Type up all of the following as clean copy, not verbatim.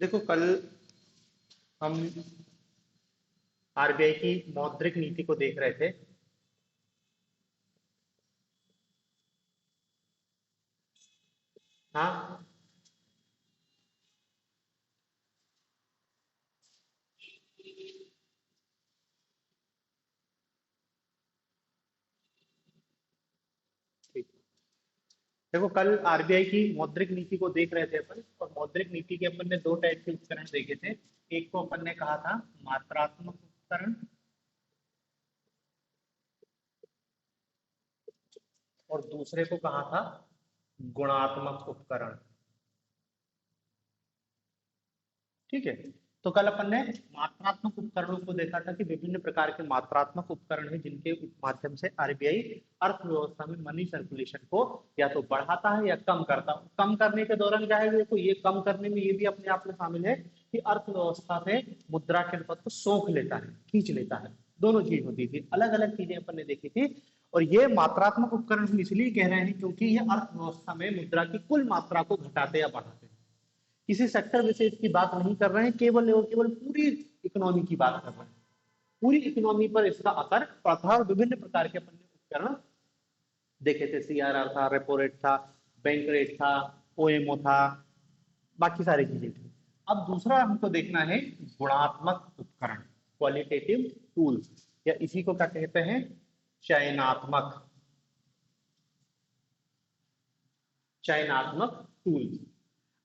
देखो कल हम आरबीआई की मौद्रिक नीति को देख रहे थे। हाँ, ठीक। देखो कल आरबीआई की मौद्रिक नीति को देख रहे थे अपन, और मौद्रिक नीति के अपन ने दो टाइप के उपकरण देखे थे। एक को अपन ने कहा था मात्रात्मक उपकरण, और दूसरे को कहा था गुणात्मक उपकरण। ठीक है। तो कल अपन ने मात्रात्मक उपकरणों को देखा था कि विभिन्न प्रकार के मात्रात्मक उपकरण हैं जिनके माध्यम से आरबीआई अर्थव्यवस्था में मनी सर्कुलेशन को या तो बढ़ाता है या कम करता है। कम करने के दौरान क्या है, देखो ये कम करने में ये भी अपने आप में शामिल है कि अर्थव्यवस्था से मुद्रा के पद को सोख लेता है, खींच लेता है। दोनों चीज होती थी, अलग अलग चीजें अपन ने देखी थी। और ये मात्रात्मक उपकरण हम इसलिए कह रहे हैं क्योंकि ये अर्थव्यवस्था में मुद्रा की कुल मात्रा को घटाते या बढ़ाते हैं। किसी सेक्टर विशेष की बात नहीं कर रहे हैं, केवल और केवल पूरी इकोनॉमी की बात कर रहे हैं। पूरी इकोनॉमी पर इसका असर पड़ता है और विभिन्न प्रकार के अपन ने उपकरण देखे थे। सीआरआर था, रेपो रेट था, बैंक रेट था, ओएमओ था, बाकी सारी चीजें थी। अब दूसरा हमको देखना है गुणात्मक उपकरण, क्वालिटेटिव टूल्स, या इसी को क्या कहते हैं, चयनात्मक चयनात्मक टूल्स।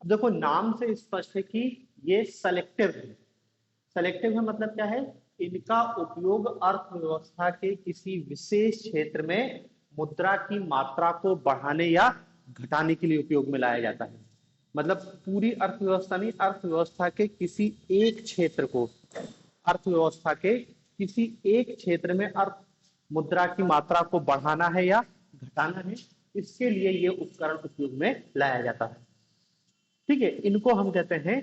अब देखो नाम से स्पष्ट है कि ये सेलेक्टिव है। सेलेक्टिव है मतलब क्या है, इनका उपयोग अर्थव्यवस्था के किसी विशेष क्षेत्र में मुद्रा की मात्रा को बढ़ाने या घटाने के लिए उपयोग में लाया जाता है। मतलब पूरी अर्थव्यवस्था नहीं, अर्थव्यवस्था के किसी एक क्षेत्र को, अर्थव्यवस्था के किसी एक क्षेत्र में अर्थ मुद्रा की मात्रा को बढ़ाना है या घटाना है, इसके लिए ये उपकरण उपयोग में लाया जाता है। ठीक है, इनको हम कहते हैं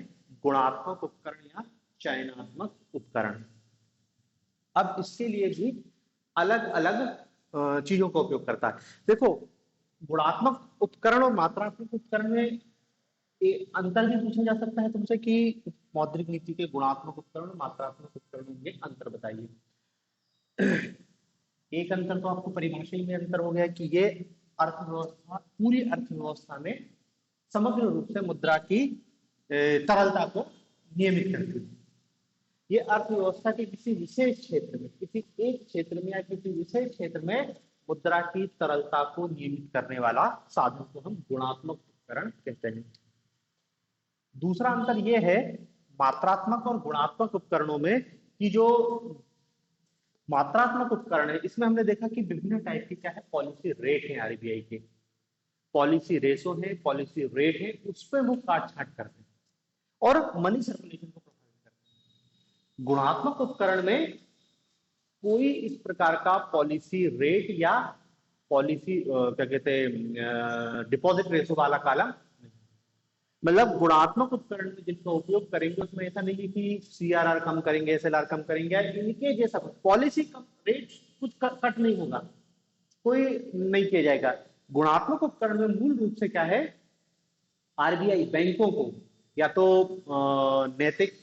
गुणात्मक उपकरण या चयनात्मक उपकरण। अब इसके लिए भी अलग अलग चीजों का उपयोग करता है। देखो गुणात्मक उपकरण और मात्रात्मक उपकरण में अंतर भी पूछा जा सकता है तुमसे कि मौद्रिक नीति के गुणात्मक उपकरण और मात्रात्मक उपकरणों में अंतर बताइए। एक अंतर तो आपको परिभाषा में अंतर हो गया कि ये अर्थव्यवस्था, पूरी अर्थव्यवस्था में समग्र रूप से मुद्रा की तरलता को नियमित करती है। ये अर्थव्यवस्था के किसी विशेष क्षेत्र में, किसी एक क्षेत्र में या किसी विशेष क्षेत्र में मुद्रा की तरलता को नियमित करने वाला साधन को हम गुणात्मक उपकरण कहते हैं। दूसरा अंतर यह है मात्रात्मक और गुणात्मक उपकरणों में कि जो मात्रात्मक उपकरण है इसमें हमने देखा कि विभिन्न टाइप की क्या है, पॉलिसी रेट है आरबीआई के, पॉलिसी रेशो है, पॉलिसी रेट है, उस पर वो काट छाट करते हैं और मनी सर्कुलेशन को प्रभावित करते हैं। गुणात्मक उपकरण में कोई इस प्रकार का पॉलिसी रेट या पॉलिसी क्या कहते हैं डिपॉजिट रेशो वाला कालम, मतलब गुणात्मक उपकरण में जिनका उपयोग करेंगे उसमें ऐसा नहीं है कि सीआरआर कम करेंगे, एसएलआर कम करेंगे, इनके जैसा पॉलिसी कम रेट कुछ कट नहीं होगा, कोई नहीं किया जाएगा। गुणात्मक उपकरण में मूल रूप से क्या है, आरबीआई बैंकों को या तो नैतिक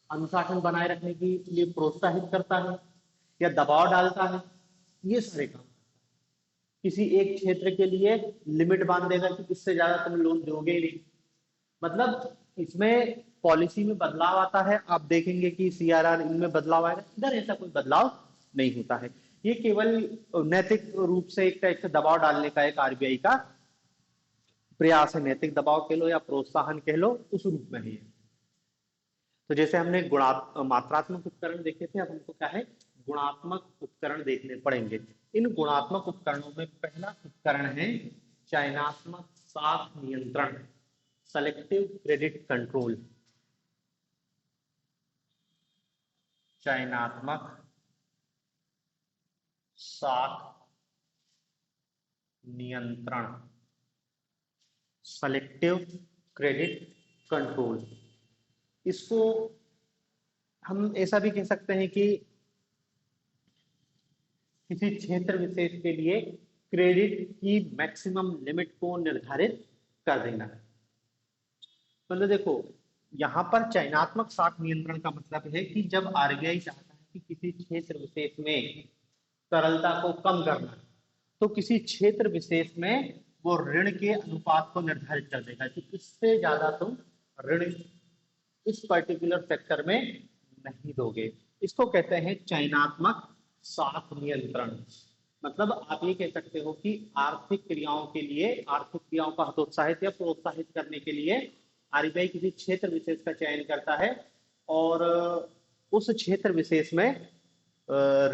अनुशासन बनाए रखने के लिए प्रोत्साहित करता है या दबाव डालता है, ये सारे काम। किसी एक क्षेत्र के लिए लिमिट बांध देगा कि इससे ज्यादा तुम लोन दोगे ही नहीं। मतलब इसमें पॉलिसी में बदलाव आता है, आप देखेंगे कि सीआरआर इनमें बदलाव आएगा, इधर ऐसा कोई बदलाव नहीं होता है। ये केवल नैतिक रूप से एक टाइप से दबाव डालने का एक आरबीआई का प्रयास है, नैतिक दबाव कह लो या प्रोत्साहन कह लो, उस रूप में है। तो जैसे हमने मात्रात्मक उपकरण देखे थे, अब हमको क्या है, गुणात्मक उपकरण देखने पड़ेंगे। इन गुणात्मक उपकरणों में पहला उपकरण है चयनात्मक साख नियंत्रण, सेलेक्टिव क्रेडिट कंट्रोल। चयनात्मक साख नियंत्रण, सेलेक्टिव क्रेडिट कंट्रोल। इसको हम ऐसा भी कह सकते हैं कि किसी क्षेत्र विशेष के लिए क्रेडिट की मैक्सिमम लिमिट को निर्धारित कर देना है। मतलब देखो यहाँ पर चयनात्मक साख नियंत्रण का मतलब है कि जब आरबीआई चाहता है कि किसी क्षेत्र विशेष में तरलता को कम करना है, तो किसी क्षेत्र विशेष में वो ऋण के अनुपात को निर्धारित कर देगा कि इससे ज्यादा तुम ऋण इस पर्टिकुलर सेक्टर में नहीं दोगे। इसको कहते हैं चयनात्मक साख नियंत्रण। मतलब आप ये कह सकते हो कि आर्थिक क्रियाओं के लिए, आर्थिक क्रियाओं को हतोत्साहित या प्रोत्साहित करने के लिए आरबीआई किसी क्षेत्र विशेष का चयन करता है और उस क्षेत्र विशेष में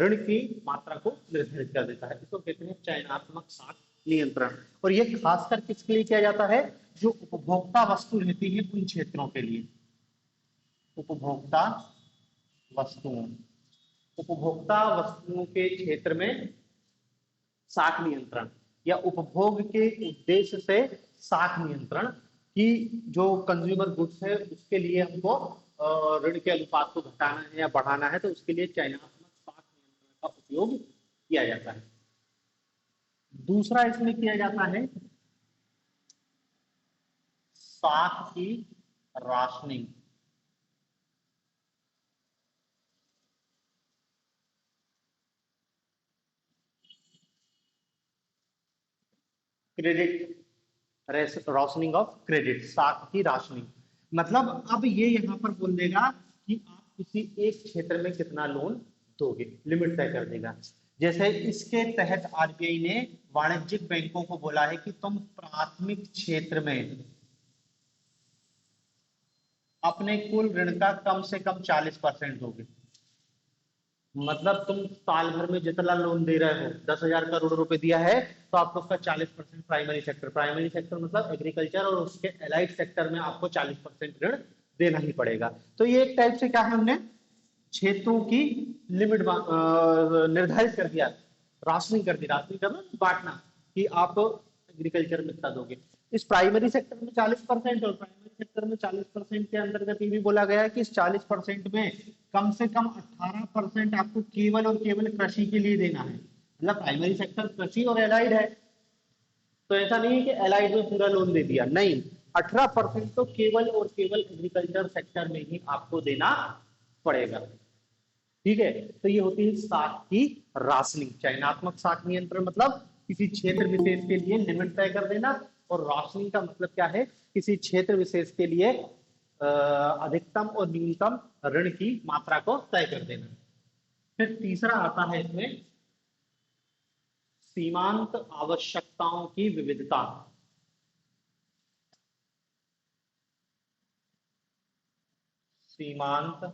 ऋण की मात्रा को निर्धारित कर देता है। इसको कहते हैं चयनात्मक साख नियंत्रण। और ये खासकर किसके लिए किया जाता है? जो उपभोक्ता वस्तु रहती है उन क्षेत्रों के लिए। उपभोक्ता वस्तुओं, उपभोक्ता वस्तुओं के क्षेत्र में साख नियंत्रण या उपभोग के उद्देश्य से साख नियंत्रण की जो कंज्यूमर गुड्स है उसके लिए हमको ऋण के अनुपात को घटाना है या बढ़ाना है, तो उसके लिए चयनात्मक साख नियंत्रण का उपयोग किया जाता है। दूसरा इसमें किया जाता है साख की राशनिंग। क्रेडिट रोशनिंग ऑफ क्रेडिट, साख की राशनिंग। मतलब अब ये यहां पर बोल देगा कि आप किसी एक क्षेत्र में कितना लोन दोगे, लिमिट तय कर देगा। जैसे इसके तहत आरबीआई ने वाणिज्यिक बैंकों को बोला है कि तुम प्राथमिक क्षेत्र में अपने कुल ऋण का कम से कम 40% दोगे। मतलब तुम साल भर में जितना लोन दे रहे हो, 10,000 करोड़ रुपए दिया है, तो आपको उसका 40% प्राइमरी सेक्टर, प्राइमरी सेक्टर मतलब एग्रीकल्चर और उसके एलाइड सेक्टर में आपको 40% ऋण देना ही पड़ेगा। तो ये एक टाइप से क्या है, हमने क्षेत्रों की लिमिट निर्धारित कर दिया, राशनिंग कर दी। राशनिंग करना बांटना कि आप एग्रीकल्चर में इतना दोगे। इस प्राइमरी सेक्टर में 40% और प्राइमरी सेक्टर में 40% के अंतर्गत ये भी बोला गया है कि इस 40% में कम से कम 18% आपको केवल और केवल कृषि के लिए देना है। मतलब प्राइमरी सेक्टर कृषि और एलाइड है, तो ऐसा नहीं है कि एलाइड में पूरा लोन दे दिया, नहीं, 18% तो केवल और केवल एग्रीकल्चर सेक्टर में ही आपको देना पड़ेगा। ठीक है, तो ये होती है साख की राशनिंग। चयनात्मक साख नियंत्रण मतलब किसी क्षेत्र विशेष के लिए लिमिट तय कर देना, और राशनिंग का मतलब क्या है, किसी क्षेत्र विशेष के लिए अधिकतम और न्यूनतम ऋण की मात्रा को तय कर देना। फिर तीसरा आता है इसमें सीमांत आवश्यकताओं की विविधता। सीमांत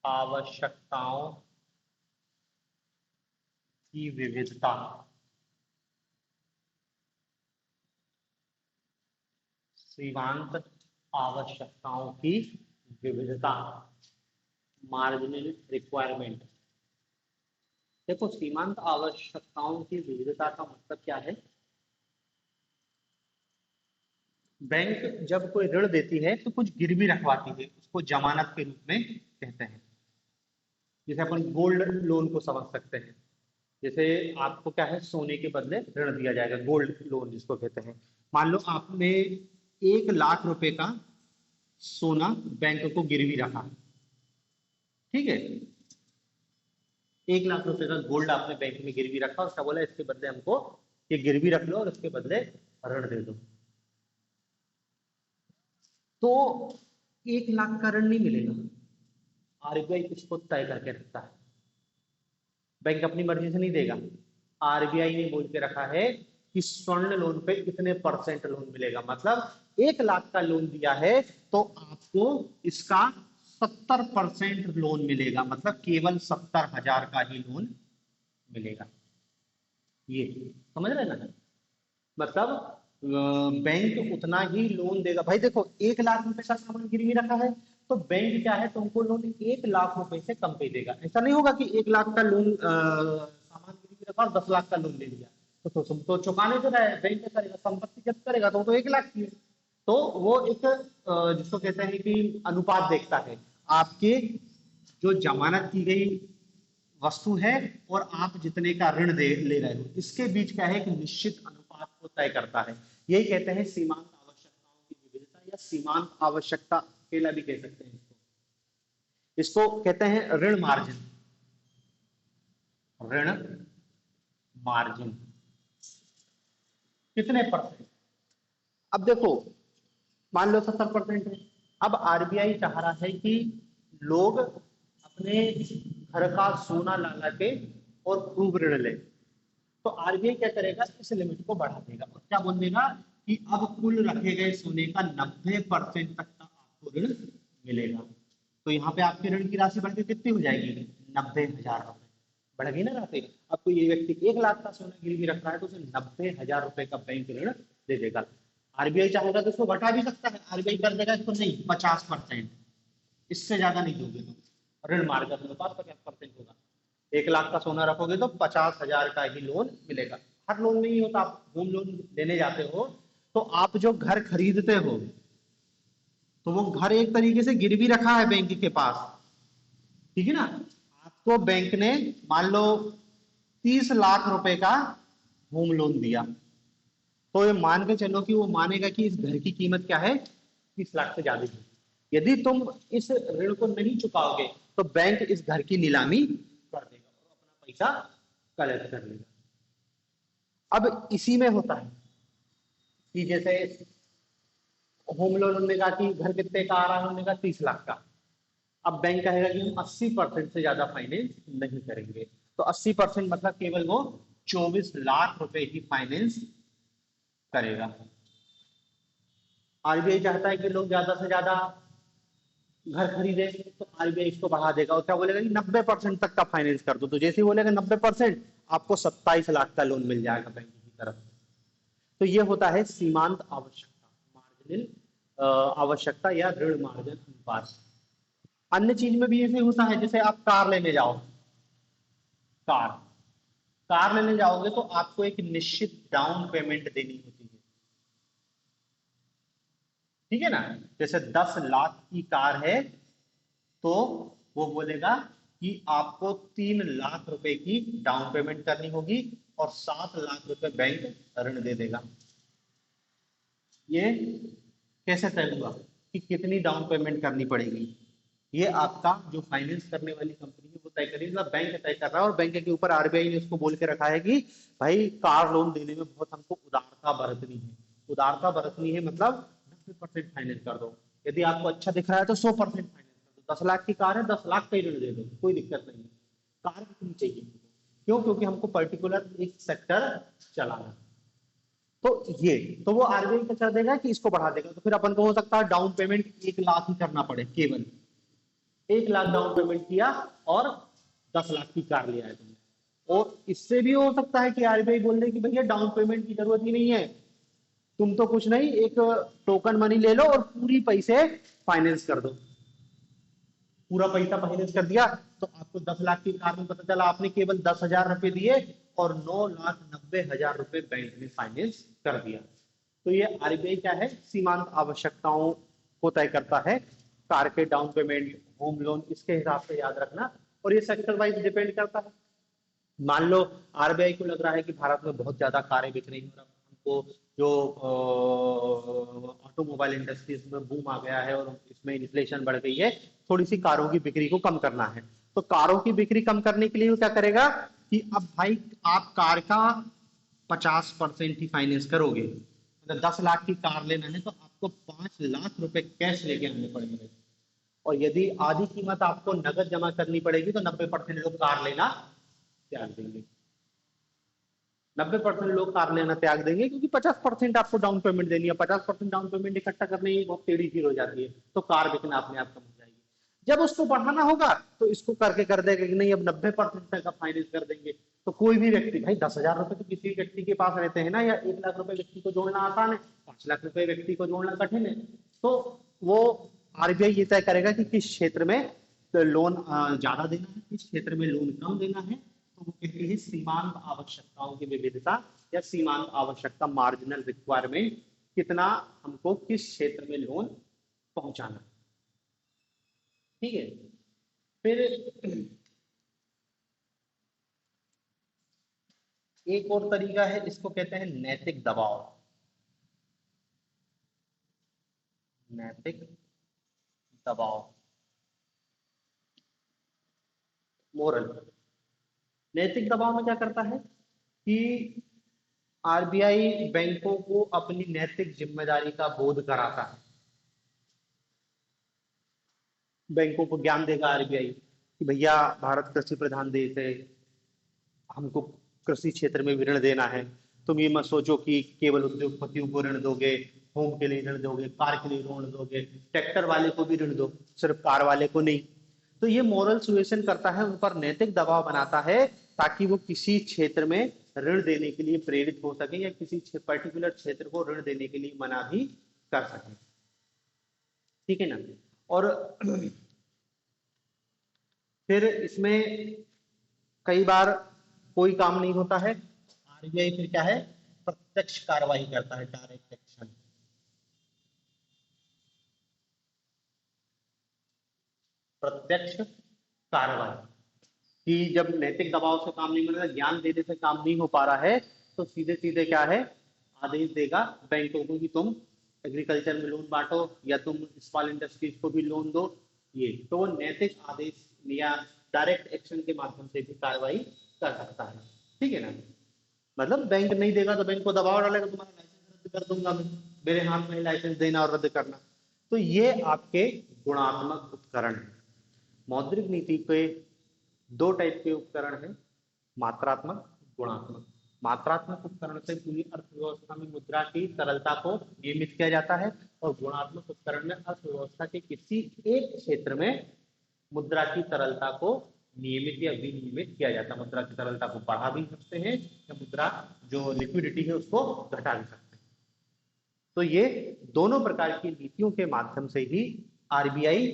आवश्यकताओं की विविधता। सीमांत आवश्यकताओं की विविधता, मार्जिनल रिक्वायरमेंट। देखो, सीमांत आवश्यकताओं की विविधता का मतलब क्या है? बैंक जब कोई ऋण देती है तो कुछ गिरवी रखवाती है, उसको जमानत के रूप में कहते हैं। जैसे अपन गोल्ड लोन को समझ सकते हैं। जैसे आपको क्या है, सोने के बदले ऋण दिया जाएगा, गोल्ड लोन जिसको कहते हैं। मान लो आपने 1,00,000 रुपए का सोना बैंक को गिरवी रखा, ठीक है, 1,00,000 रुपए का गोल्ड आपने बैंक में गिरवी रखा, उसका बोला इसके बदले हमको ये गिरवी रख लो और इसके बदले ऋण दे दो। तो 1,00,000 का ऋण नहीं मिलेगा, आरबीआई इसको तय करके रखता है। बैंक अपनी मर्जी से नहीं देगा, आरबीआई ने बोल के रखा है कि स्वर्ण लोन पे इतने % लोन मिलेगा। मतलब 1,00,000 का लोन दिया है तो आपको इसका 70% लोन मिलेगा, मतलब केवल 70,000 का ही लोन मिलेगा। ये समझ रहे ना? मतलब बैंक उतना ही लोन देगा। भाई देखो, 1,00,000 रुपए का सामान गिरवी रखा है तो बैंक क्या है, तुमको लोन 1,00,000 रुपए से कम पे देगा। ऐसा नहीं होगा कि 1,00,000 का लोन सामान गिरवी रखा और 10,00,000 का लोन ले लिया, तो तुम तो चुकाने तो रहे, बैंक क्या करेगा, संपत्ति जब्त करेगा, तो 1,00,000 की है। तो वो एक जिसको कहते हैं कि अनुपात देखता है, आपके जो जमानत की गई वस्तु है और आप जितने का ऋण दे ले रहे हो, इसके बीच क्या है, एक निश्चित अनुपात को तय करता है। यही कहते हैं सीमांत आवश्यकताओं की विविधता या सीमांत आवश्यकता अकेला भी कह सकते हैं इसको। इसको कहते हैं ऋण मार्जिन। ऋण मार्जिन कितने परसेंट? अब देखो, मान लो 70% है। अब आरबीआई चाह रहा है कि लोग अपने घर का सोना ला ला के और खूब ऋण ले, तो आरबीआई क्या करेगा, इस लिमिट को बढ़ा देगा और क्या बोल देगा कि अब कुल रखे गए सोने का 90% तक का आपको ऋण मिलेगा। तो यहाँ पे आपके ऋण की राशि बढ़ के कितनी हो जाएगी? 90,000 रुपए बढ़ गई ना राशि। अब कोई ये व्यक्ति 1 लाख का सोना गिरवी रख रहा है तो उसे 90,000 रुपए का बैंक ऋण दे देगा। आरबीआई चाहेगा तो उसको घटा भी सकता है, आरबीआई कर देगा इसको नहीं 50%, इससे ज्यादा नहीं दोगे तो ऋण मार्जिन अनुपात 50% होगा। 1 लाख का सोना रखोगे तो 50,000 का ही लोन मिलेगा। हर लोन नहीं होता, आप होम लोन लेने जाते हो तो आप जो घर खरीदते हो तो वो घर एक तरीके से गिरवी रखा है बैंक के पास, ठीक है ना। आपको बैंक ने मान लो 30 लाख रुपए का होम लोन दिया, तो ये मान के चलो कि वो मानेगा कि इस घर की कीमत क्या है, 30 लाख से ज्यादा है। यदि तुम इस ऋण को नहीं चुकाओगे तो बैंक इस घर की नीलामी कर देगा और अपना पैसा कलेक्ट कर लेगा। अब इसी में होता है कि जैसे होम लोन उन्होंने कहा कि घर कितने का आ रहा है, उन्होंने कहा 30 लाख का। अब बैंक कहेगा कि हम 80% से ज्यादा फाइनेंस नहीं करेंगे, तो 80% मतलब केवल वो 24 लाख रुपए ही फाइनेंस करेगा। आरबीआई चाहता है कि लोग ज्यादा से ज्यादा घर खरीदे, तो आरबीआई इसको बढ़ा देगा और क्या बोलेगा कि 90% तक का फाइनेंस कर दो। तो जैसे ही बोलेगा 90%, आपको 27 लाख का लोन मिल जाएगा बैंक की तरफ से। तो ये होता है सीमांत आवश्यकता, मार्जिनल आवश्यकता या ऋण मार्जिन अनुपात। अन्य चीज में भी ऐसे होता है, जैसे आप कार लेने जाओ, कार कार लेने जाओगे तो आपको एक निश्चित डाउन पेमेंट देनी होती है, ठीक है ना। जैसे 10 लाख की कार है तो वो बोलेगा कि आपको 3 लाख रुपए की डाउन पेमेंट करनी होगी और 7 लाख रुपए बैंक ऋण दे देगा। ये कैसे तय हुआ कि कितनी डाउन पेमेंट करनी पड़ेगी? ये आपका जो फाइनेंस करने वाली कंपनी है वो तय करेगी, मतलब बैंक तय कर रहा है और बैंक के ऊपर आरबीआई ने उसको बोल के रखा है कि भाई कार लोन देने में बहुत हमको उदारता बरतनी है। उदारता बरतनी है मतलब 90% फाइनेंस कर दो, यदि आपको अच्छा दिख रहा है तो 100% फाइनेंस कर दो। 10 लाख की कार है, 10 लाख का ही ऋण दे दो, कोई दिक्कत नहीं है। कार कितनी चाहिए? क्यों? क्योंकि हमको पर्टिकुलर एक सेक्टर चलाना है। तो ये तो वो आरबीआई क्या कर देगा कि इसको बढ़ा देगा, तो फिर अपन को हो सकता है डाउन पेमेंट 1 लाख ही करना पड़े, केवल 1 लाख डाउन पेमेंट किया और 10 लाख की कार ले आए तुमने। और इससे भी हो सकता है कि आरबीआई बोल दे कि भैया डाउन पेमेंट की जरूरत ही नहीं है, तुम तो कुछ नहीं, एक टोकन मनी ले लो और पूरी पैसे फाइनेंस कर दो। पूरा पैसा फाइनेंस कर दिया तो आपको 10 लाख की कार में पता चला आपने केवल 10,000 रुपए दिए और 9,90,000 रुपए बैंक ने फाइनेंस कर दिया। तो ये आरबीआई क्या है, सीमांत आवश्यकताओं को तय करता है। कार के डाउन पेमेंट, होम लोन, इसके हिसाब से याद रखना। और ये सेक्टर वाइज डिपेंड करता है। मान लो आरबीआई को लग रहा है कि भारत में बहुत ज्यादा कारें बिक रही हैं और हमको जो ऑटोमोबाइल इंडस्ट्रीज में बूम आ गया है और इसमें इन्फ्लेशन बढ़ गई है, थोड़ी सी कारों की बिक्री को कम करना है। तो कारों की बिक्री कम करने के लिए वो क्या करेगा कि अब भाई आप कार का 50% ही फाइनेंस करोगे, मतलब 10 लाख की कार लेना है तो आपको 5 लाख रुपए कैश लेके आने पड़ेंगे। और यदि आधी कीमत आपको नगद जमा करनी पड़ेगी तो 90% लोग कार लेना त्याग देंगे। 90% लोग कार लेना त्याग देंगे क्योंकि 50% आपको डाउन पेमेंट देनी है। 50% डाउन पेमेंट इकट्ठा करने की बहुत टेढ़ी चीज हो जाती है, तो कार बिकना अपने आप कम हो जाएगी। जब उसको बढ़ाना होगा तो इसको करके कर देगा कि नहीं अब 90% तक का फाइनेंस कर देंगे। तो कोई भी व्यक्ति, भाई 10,000 रुपए तो किसी व्यक्ति के पास रहते हैं ना, या 1 लाख रुपए व्यक्ति को जोड़ना आसान है, 5 लाख रुपए व्यक्ति को जोड़ना कठिन है। तो वो आरबीआई ये तय करेगा कि किस क्षेत्र में लोन ज्यादा देना है, किस क्षेत्र में लोन कम देना है। तो वो कहती है सीमांत आवश्यकताओं की विविधता या सीमांत आवश्यकता, मार्जिनल रिक्वायरमेंट, कितना हमको किस क्षेत्र में लोन पहुंचाना, ठीक है। फिर एक और तरीका है, इसको कहते हैं नैतिक दबाव। नैतिक दबाव, मोरल। नैतिक दबाव में क्या करता है कि आरबीआई बैंकों को अपनी नैतिक जिम्मेदारी का बोध कराता है। बैंकों को ज्ञान देगा आरबीआई कि भैया भारत कृषि प्रधान देश है, हमको कृषि क्षेत्र में भी ऋण देना है। तुम ये मत सोचो कि केवल उद्योगपतियों को ऋण दोगे, होम के लिए ऋण दोगे, कार के लिए ऋण दोगे, ट्रैक्टर वाले को भी ऋण दो, सिर्फ कार वाले को नहीं। तो ये मोरल सुएशन करता है, उन पर नैतिक दबाव बनाता है ताकि वो किसी क्षेत्र में ऋण देने के लिए प्रेरित हो सके या किसी पर्टिकुलर क्षेत्र को ऋण देने के लिए मना भी कर सके। ठीक है ना। और फिर इसमें कई बार कोई काम नहीं होता है, आरबीआई फिर क्या है, प्रत्यक्ष कार्रवाई करता है, डायरेक्ट एक्शन। प्रत्यक्ष कार्रवाई कि जब नैतिक दबाव से काम नहीं मिल रहा, ज्ञान देने से काम नहीं हो पा रहा है, तो सीधे सीधे क्या है, आदेश देगा बैंकों को कि तुम एग्रीकल्चर में लोन बांटो या तुम स्मॉल इंडस्ट्रीज को भी लोन दो। ये तो वो नैतिक आदेश या डायरेक्ट एक्शन के माध्यम से भी कार्रवाई कर सकता है। ठीक है ना। मतलब बैंक नहीं देगा तो बैंक को दबाव डालेगा, तुम्हारा लाइसेंस रद्द कर दूंगा मैं, मेरे हाथ में लाइसेंस देना और रद्द करना। तो ये आपके गुणात्मक उपकरण है। मौद्रिक नीति के दो टाइप के उपकरण हैं, मात्रात्मक, गुणात्मक। मात्रात्मक उपकरण से पूरी अर्थव्यवस्था में मुद्रा की तरलता को नियमित किया जाता है, और गुणात्मक उपकरण में अर्थव्यवस्था के किसी एक क्षेत्र में मुद्रा की तरलता को नियमित या विनियमित किया जाता है। मुद्रा की तरलता को बढ़ा भी सकते हैं या मुद्रा जो लिक्विडिटी है उसको घटा भी सकते हैं। तो ये दोनों प्रकार की नीतियों के माध्यम से ही आरबीआई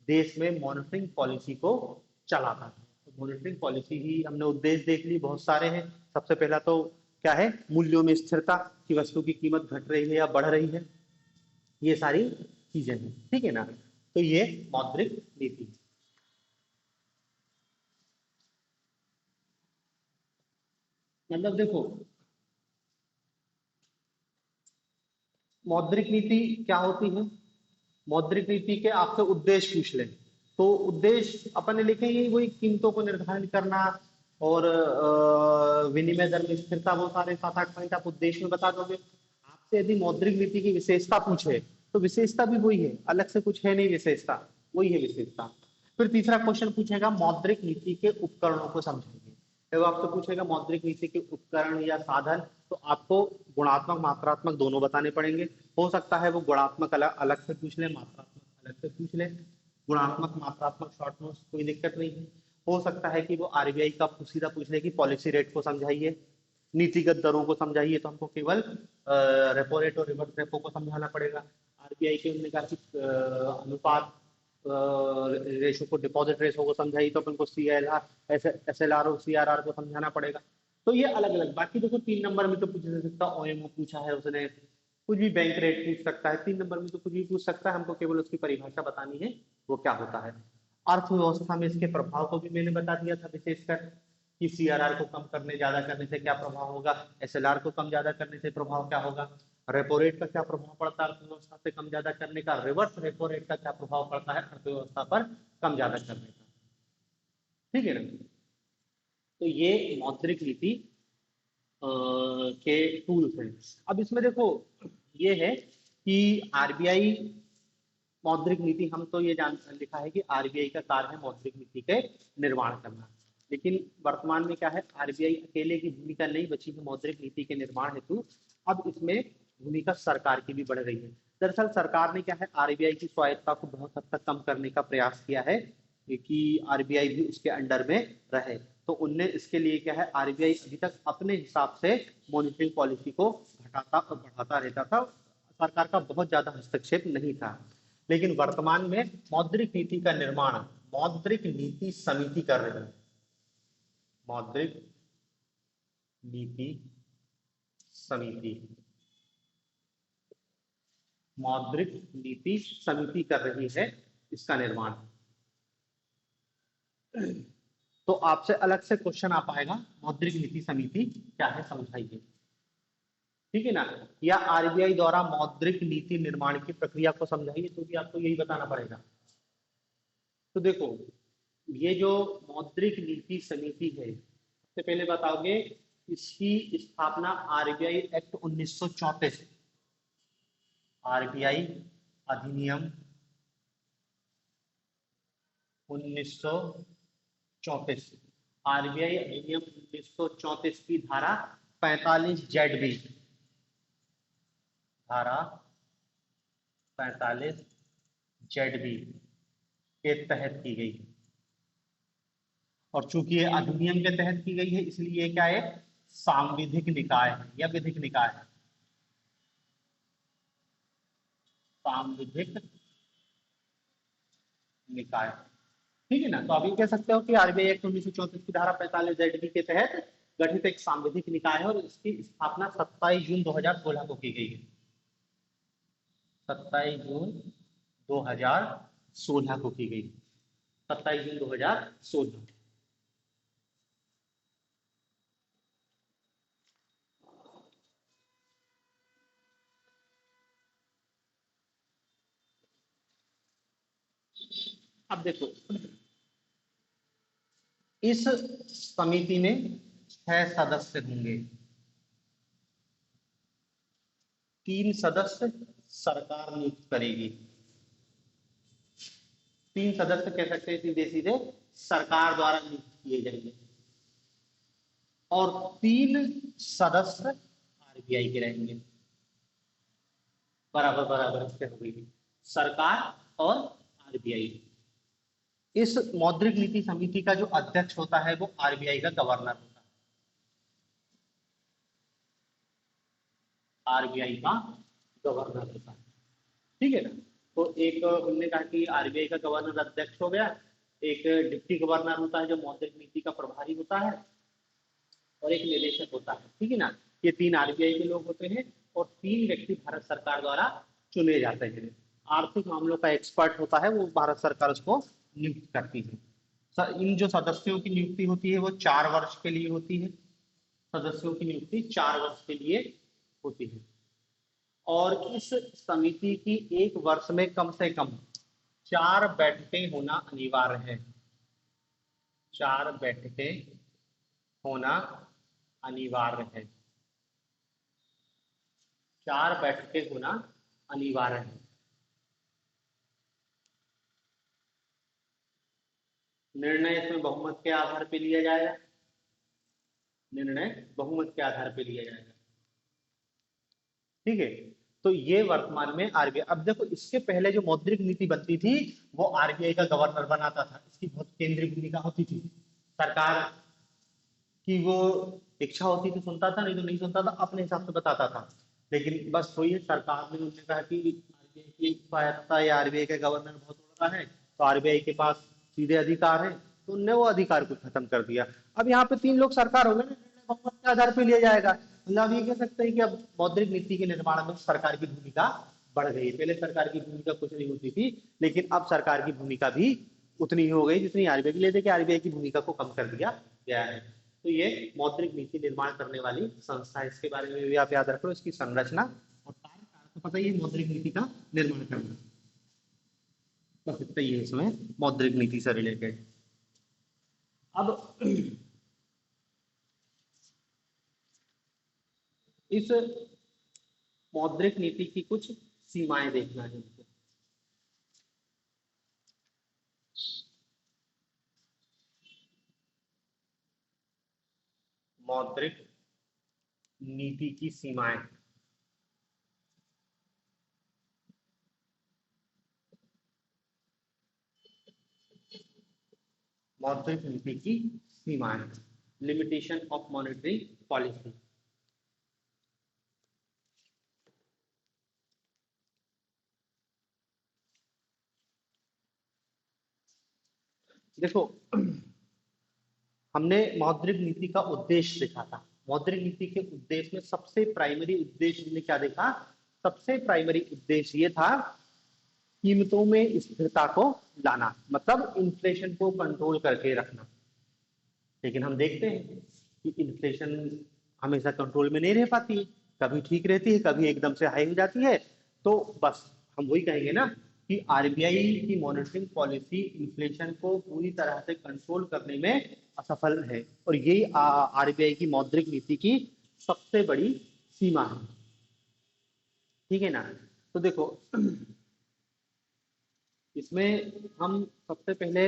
देश में मॉनिटरिंग पॉलिसी को चलाता है। तो मॉनिटरिंग पॉलिसी ही हमने उद्देश्य देख ली, बहुत सारे हैं। सबसे पहला तो क्या है, मूल्यों में स्थिरता, की वस्तु की कीमत घट रही है या बढ़ रही है, ये सारी चीजें हैं। ठीक है ना। तो ये मौद्रिक नीति। मतलब देखो, मौद्रिक नीति क्या होती है, मौद्रिक नीति के आपसे उद्देश्य पूछ लें तो उद्देश्य अपन ने लिखे ही वही, कीमतों को निर्धारित करना और विनिमय दर में स्थिरता, वो सारे 7-8 पॉइंट आप उद्देश्य में बता दोगे। आपसे यदि मौद्रिक नीति की विशेषता पूछे तो विशेषता भी वही है, अलग से कुछ है नहीं, विशेषता वही है विशेषता। फिर तीसरा क्वेश्चन पूछेगा मौद्रिक नीति के उपकरणों को समझेंगे। जब आपसे पूछेगा मौद्रिक नीति के उपकरण या साधन, तो आपको गुणात्मक मात्रात्मक दोनों बताने पड़ेंगे। हो सकता है वो गुणात्मक अलग अलग से पूछ ले, मात्रात्मक अलग से पूछ ले। गुणात्मक मात्रात्मक शॉर्ट नोट्स कोई दिक्कत नहीं है। हो सकता है कि वो आरबीआई का सीधा पूछ ले कि पॉलिसी रेट को समझाइए, नीतिगत दरों को समझाइए, तो हमको केवल रेपो रेट और रिवर्स रेपो को समझाना पड़ेगा। आरबीआई के उन्होंने कहा कि अनुपात रेशो को, डिपॉजिट रेशो को समझाइए तो अपन को C L R, S L R और सी आर आर को समझाना पड़ेगा। तो ये अलग अलग। बाकी देखो 3 नंबर में तो पूछ नहीं सकता, ओएमओ पूछा है उसने, कुछ भी बैंक रेट पूछ सकता है, 3 नंबर में तो कुछ भी पूछ सकता है, हमको केवल उसकी परिभाषा बतानी है वो क्या होता है। अर्थव्यवस्था में इसके प्रभाव को भी मैंने बता दिया था, विशेषकर कि सीआरआर को कम करने ज्यादा करने से क्या प्रभाव होगा, एसएलआर को कम ज्यादा करने से प्रभाव क्या होगा, रेपो रेट का क्या प्रभाव पड़ता है अर्थव्यवस्था पे कम ज्यादा करने का, रिवर्स रेपो रेट का क्या प्रभाव पड़ता है अर्थव्यवस्था पर कम ज्यादा करने का। ठीक है ना। तो ये मौद्रिक नीति के टूल्स हैं। अब इसमें देखो ये है कि आरबीआई मौद्रिक नीति, हम तो ये जान लिखा है कि आरबीआई का कार्य है मौद्रिक नीति के निर्माण करना, लेकिन वर्तमान में क्या है, आरबीआई अकेले की भूमिका नहीं बची है मौद्रिक नीति के निर्माण हेतु। अब इसमें भूमिका सरकार की भी बढ़ रही है। दरअसल सरकार ने क्या है, आरबीआई की स्वायत्ता को बहुत हद तक कम करने का प्रयास किया है कि आरबीआई भी उसके अंडर में रहे। तो उनने इसके लिए क्या है, आरबीआई अभी तक अपने हिसाब से मॉनिटरिंग पॉलिसी को घटाता और बढ़ाता रहता था, सरकार का बहुत ज्यादा हस्तक्षेप नहीं था। लेकिन वर्तमान में मौद्रिक नीति का निर्माण मौद्रिक नीति समिति कर रही है। मौद्रिक नीति समिति, मौद्रिक नीति समिति कर रही है इसका निर्माण। तो आपसे अलग से क्वेश्चन आ पाएगा, मौद्रिक नीति समिति क्या है समझाइए। ठीक है ना, या आरबीआई द्वारा मौद्रिक नीति निर्माण की प्रक्रिया को समझाइए, तो भी आपको यही बताना पड़ेगा। तो देखो, ये जो मौद्रिक नीति समिति है, सबसे पहले बताओगे इसकी स्थापना आरबीआई एक्ट 1934, आरबीआई अधिनियम 1934, आरबीआई अधिनियम 1934 की धारा 45 जेड बी, धारा 45 जेड बी के तहत की गई है। और चूंकि ये अधिनियम के तहत की गई है, इसलिए ये क्या है, सांविधिक निकाय है या विधिक निकाय है, सांविधिक निकाय। ठीक है ना, तो आप ये कह सकते हो कि आरबीआई एक्ट 1934 की धारा 45 जेड के तहत गठित एक सांविधिक निकाय है और इसकी स्थापना 27 जून 2016 को की गई है, 27 जून 2016 को की गई, 27 जून 2016। अब देखो, इस समिति में 6 सदस्य होंगे, 3 सदस्य सरकार नियुक्त करेगी, 3 सदस्य कह सकते हैं सीधे सीधे सरकार द्वारा नियुक्त किए जाएंगे, और 3 सदस्य आरबीआई के रहेंगे, बराबर बराबर इससे हो गई सरकार और आरबीआई। इस मौद्रिक नीति समिति का जो अध्यक्ष होता है वो आरबीआई का गवर्नर होता है, आरबीआई का गवर्नर होता है। ठीक है ना, तो एक हमने कहा कि आरबीआई का गवर्नर अध्यक्ष हो गया, एक डिप्टी गवर्नर होता है जो मौद्रिक नीति का प्रभारी होता है, और एक निदेशक होता है। ठीक है ना, ये 3 आरबीआई के लोग होते हैं और 3 व्यक्ति भारत सरकार द्वारा चुने जाते हैं। आर्थिक मामलों का एक्सपर्ट होता है, वो भारत सरकार उसको नियुक्त करती है। इन जो सदस्यों की नियुक्ति होती है वो 4 वर्ष के लिए होती है, सदस्यों की नियुक्ति 4 वर्ष के लिए होती है। और इस समिति की एक वर्ष में कम से कम 4 बैठकें होना अनिवार्य है, 4 बैठकें होना अनिवार्य है, 4 बैठकें होना अनिवार्य है। निर्णय इसमें बहुमत के आधार पर लिया जाएगा, निर्णय बहुमत के आधार पर लिया जाएगा। ठीक है, तो ये वर्तमान में आरबीआई। अब देखो, इसके पहले जो मौद्रिक नीति बनती थी वो आरबीआई का गवर्नर बनाता था, इसकी बहुत केंद्रीय भूमिका होती थी, सरकार की वो इच्छा होती थी सुनता था, नहीं तो नहीं सुनता था, अपने हिसाब से बताता था। लेकिन बस वही सरकार ने उन्होंने कहा कि आरबीआई की स्वायत्तता या आरबीआई का गवर्नर बहुत बड़ा है, तो आरबीआई के पास सीधे अधिकार है, तो उनने वो अधिकार को खत्म कर दिया। अब यहाँ पे 3 लोग सरकार हो गए ना, बहुमत के आधार पर लिया जाएगा। मतलब ये कह सकते हैं कि अब मौद्रिक नीति के निर्माण में सरकार की भूमिका बढ़ गई। पहले सरकार की भूमिका कुछ नहीं होती थी, लेकिन अब सरकार की भूमिका भी उतनी ही हो गई जितनी आरबीआई की, लेते कि आरबीआई की भूमिका को कम कर दिया गया है। तो ये मौद्रिक नीति निर्माण करने वाली संस्था है, इसके बारे में भी आप याद रखो, इसकी संरचना और कार्य तो पता ही है, मौद्रिक नीति का निर्माण करना, बस इतना ही है इसमें मौद्रिक नीति से रिलेटेड। अब इस मौद्रिक नीति की कुछ सीमाएं देखना है हमको। मौद्रिक नीति की सीमाएं, मौद्रिक नीति की सीमाएं, लिमिटेशन ऑफ मॉनेटरी पॉलिसी। देखो, हमने मौद्रिक नीति का उद्देश्य देखा था। मौद्रिक नीति के उद्देश्य में सबसे प्राइमरी उद्देश्य हमने क्या देखा, सबसे प्राइमरी उद्देश्य ये था कीमतों में स्थिरता को लाना, मतलब इन्फ्लेशन को कंट्रोल करके रखना। लेकिन हम देखते हैं कि इन्फ्लेशन हमेशा कंट्रोल में नहीं रह पाती है, कभी ठीक रहती है, कभी एकदम से हाई हो जाती है। तो बस हम वही कहेंगे ना कि आरबीआई की मॉनेटरी पॉलिसी इन्फ्लेशन को पूरी तरह से कंट्रोल करने में असफल है, और यही आरबीआई की मौद्रिक नीति की सबसे बड़ी सीमा है। ठीक है ना। तो देखो इसमें हम सबसे पहले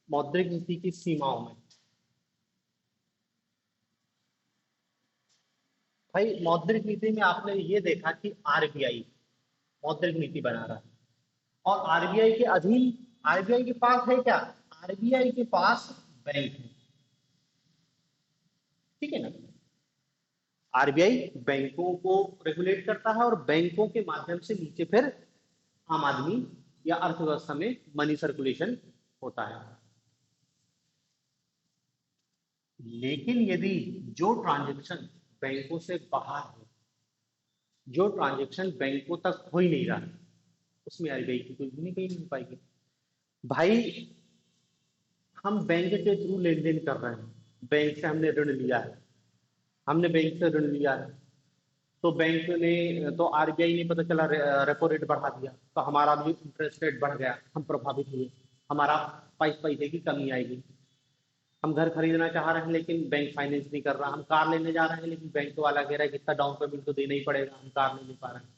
मौद्रिक नीति की सीमाओं में, भाई मौद्रिक नीति में आपने ये देखा कि आरबीआई मौद्रिक नीति बना रहा है, और आरबीआई के अधीन आरबीआई के पास है क्या, आरबीआई के पास बैंक है। ठीक है ना। आरबीआई बैंकों को रेगुलेट करता है, और बैंकों के माध्यम से नीचे फिर आम आदमी या अर्थव्यवस्था में मनी सर्कुलेशन होता है। लेकिन यदि जो ट्रांजेक्शन बैंकों से बाहर हो, जो ट्रांजेक्शन बैंकों तक हो ही नहीं रहा, उसमें आरबीआई की कोई भूमिका ही नहीं हो पाएगी। भाई हम बैंक के थ्रू लेन देन कर रहे हैं, बैंक से हमने ऋण लिया है, हमने बैंक से ऋण लिया है, तो बैंक ने तो आरबीआई ने पता चला रेपो रेट बढ़ा दिया, तो हमारा भी इंटरेस्ट रेट बढ़ गया, हम प्रभावित हुए, हमारा पैसे की कमी आएगी। हम घर खरीदना चाह रहे हैं लेकिन बैंक फाइनेंस नहीं कर रहा, हम कार लेने जा रहे हैं लेकिन बैंक वाला कह रहा है कि इतना डाउन पेमेंट तो देना ही पड़ेगा, हम कार नहीं ले पा रहे हैं।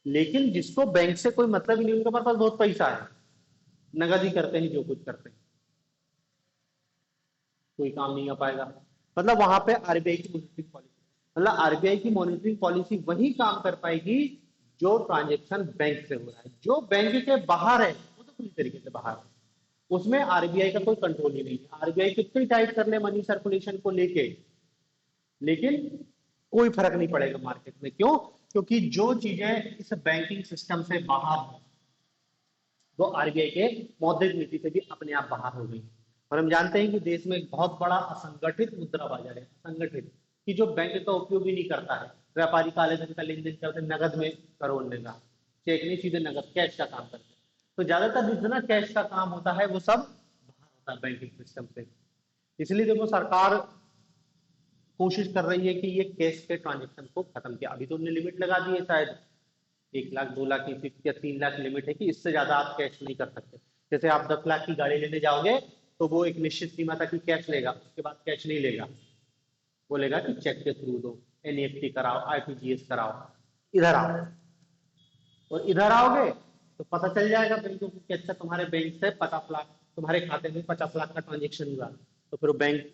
लेकिन जिसको बैंक से कोई मतलब ही नहीं, उनके पास बहुत पैसा है, नगद ही करते हैं जो कुछ करते हैं, कोई काम नहीं आ पाएगा। मतलब वहां पे आरबीआई की मॉनिटरिंग पॉलिसी, मतलब आरबीआई की मॉनिटरिंग पॉलिसी वही काम कर पाएगी जो ट्रांजेक्शन बैंक से हो रहा है। जो बैंक के बाहर है वो तो पूरी तरीके से बाहर है, उसमें आरबीआई का कोई कंट्रोल ही नहीं है। आरबीआई कितनी टाइट कर ले मनी सर्कुलेशन को लेके, लेकिन कोई फर्क नहीं पड़ेगा मार्केट में। क्यों? क्योंकि जो चीजें इस बैंकिंग सिस्टम से बाहर है वो आरबीआई के मौद्रिक नीति से भी अपने आप बाहर हो गई। और हम जानते हैं कि देश में एक बहुत बड़ा असंगठित मुद्रा बाजार है, असंगठित, कि जो बैंक का उपयोग ही नहीं करता है। व्यापारी काले धन का लेन देन करते, नगद में करोड़ने का, चेक नहीं, सीधे नगद कैश का काम करते हैं। तो ज्यादातर जितना कैश का काम होता है वो सब बाहर होता है बैंकिंग सिस्टम से। इसलिए देखो सरकार कोशिश कर रही है कि ये कैश के ट्रांजेक्शन को खत्म किया। अभी तो उन्होंने लिमिट लगा दी है, शायद 1 लाख 2 लाख की या 3 लाख लिमिट है कि इससे ज्यादा आप कैश नहीं कर सकते। जैसे आप 10 लाख की गाड़ी लेने जाओगे तो वो एक निश्चित सीमा तक ही कैश लेगा, उसके बाद कैश नहीं लेगा, बोलेगा कि चेक के थ्रू दो, एनईएफटी कराओ, आरटीजीएस कराओ, इधर आओ। और इधर आओगे तो पता चल जाएगा बैंकों को कि अच्छा तुम्हारे बैंक से 50 लाख, तुम्हारे खाते में 50 लाख का ट्रांजेक्शन हुआ, तो फिर बैंक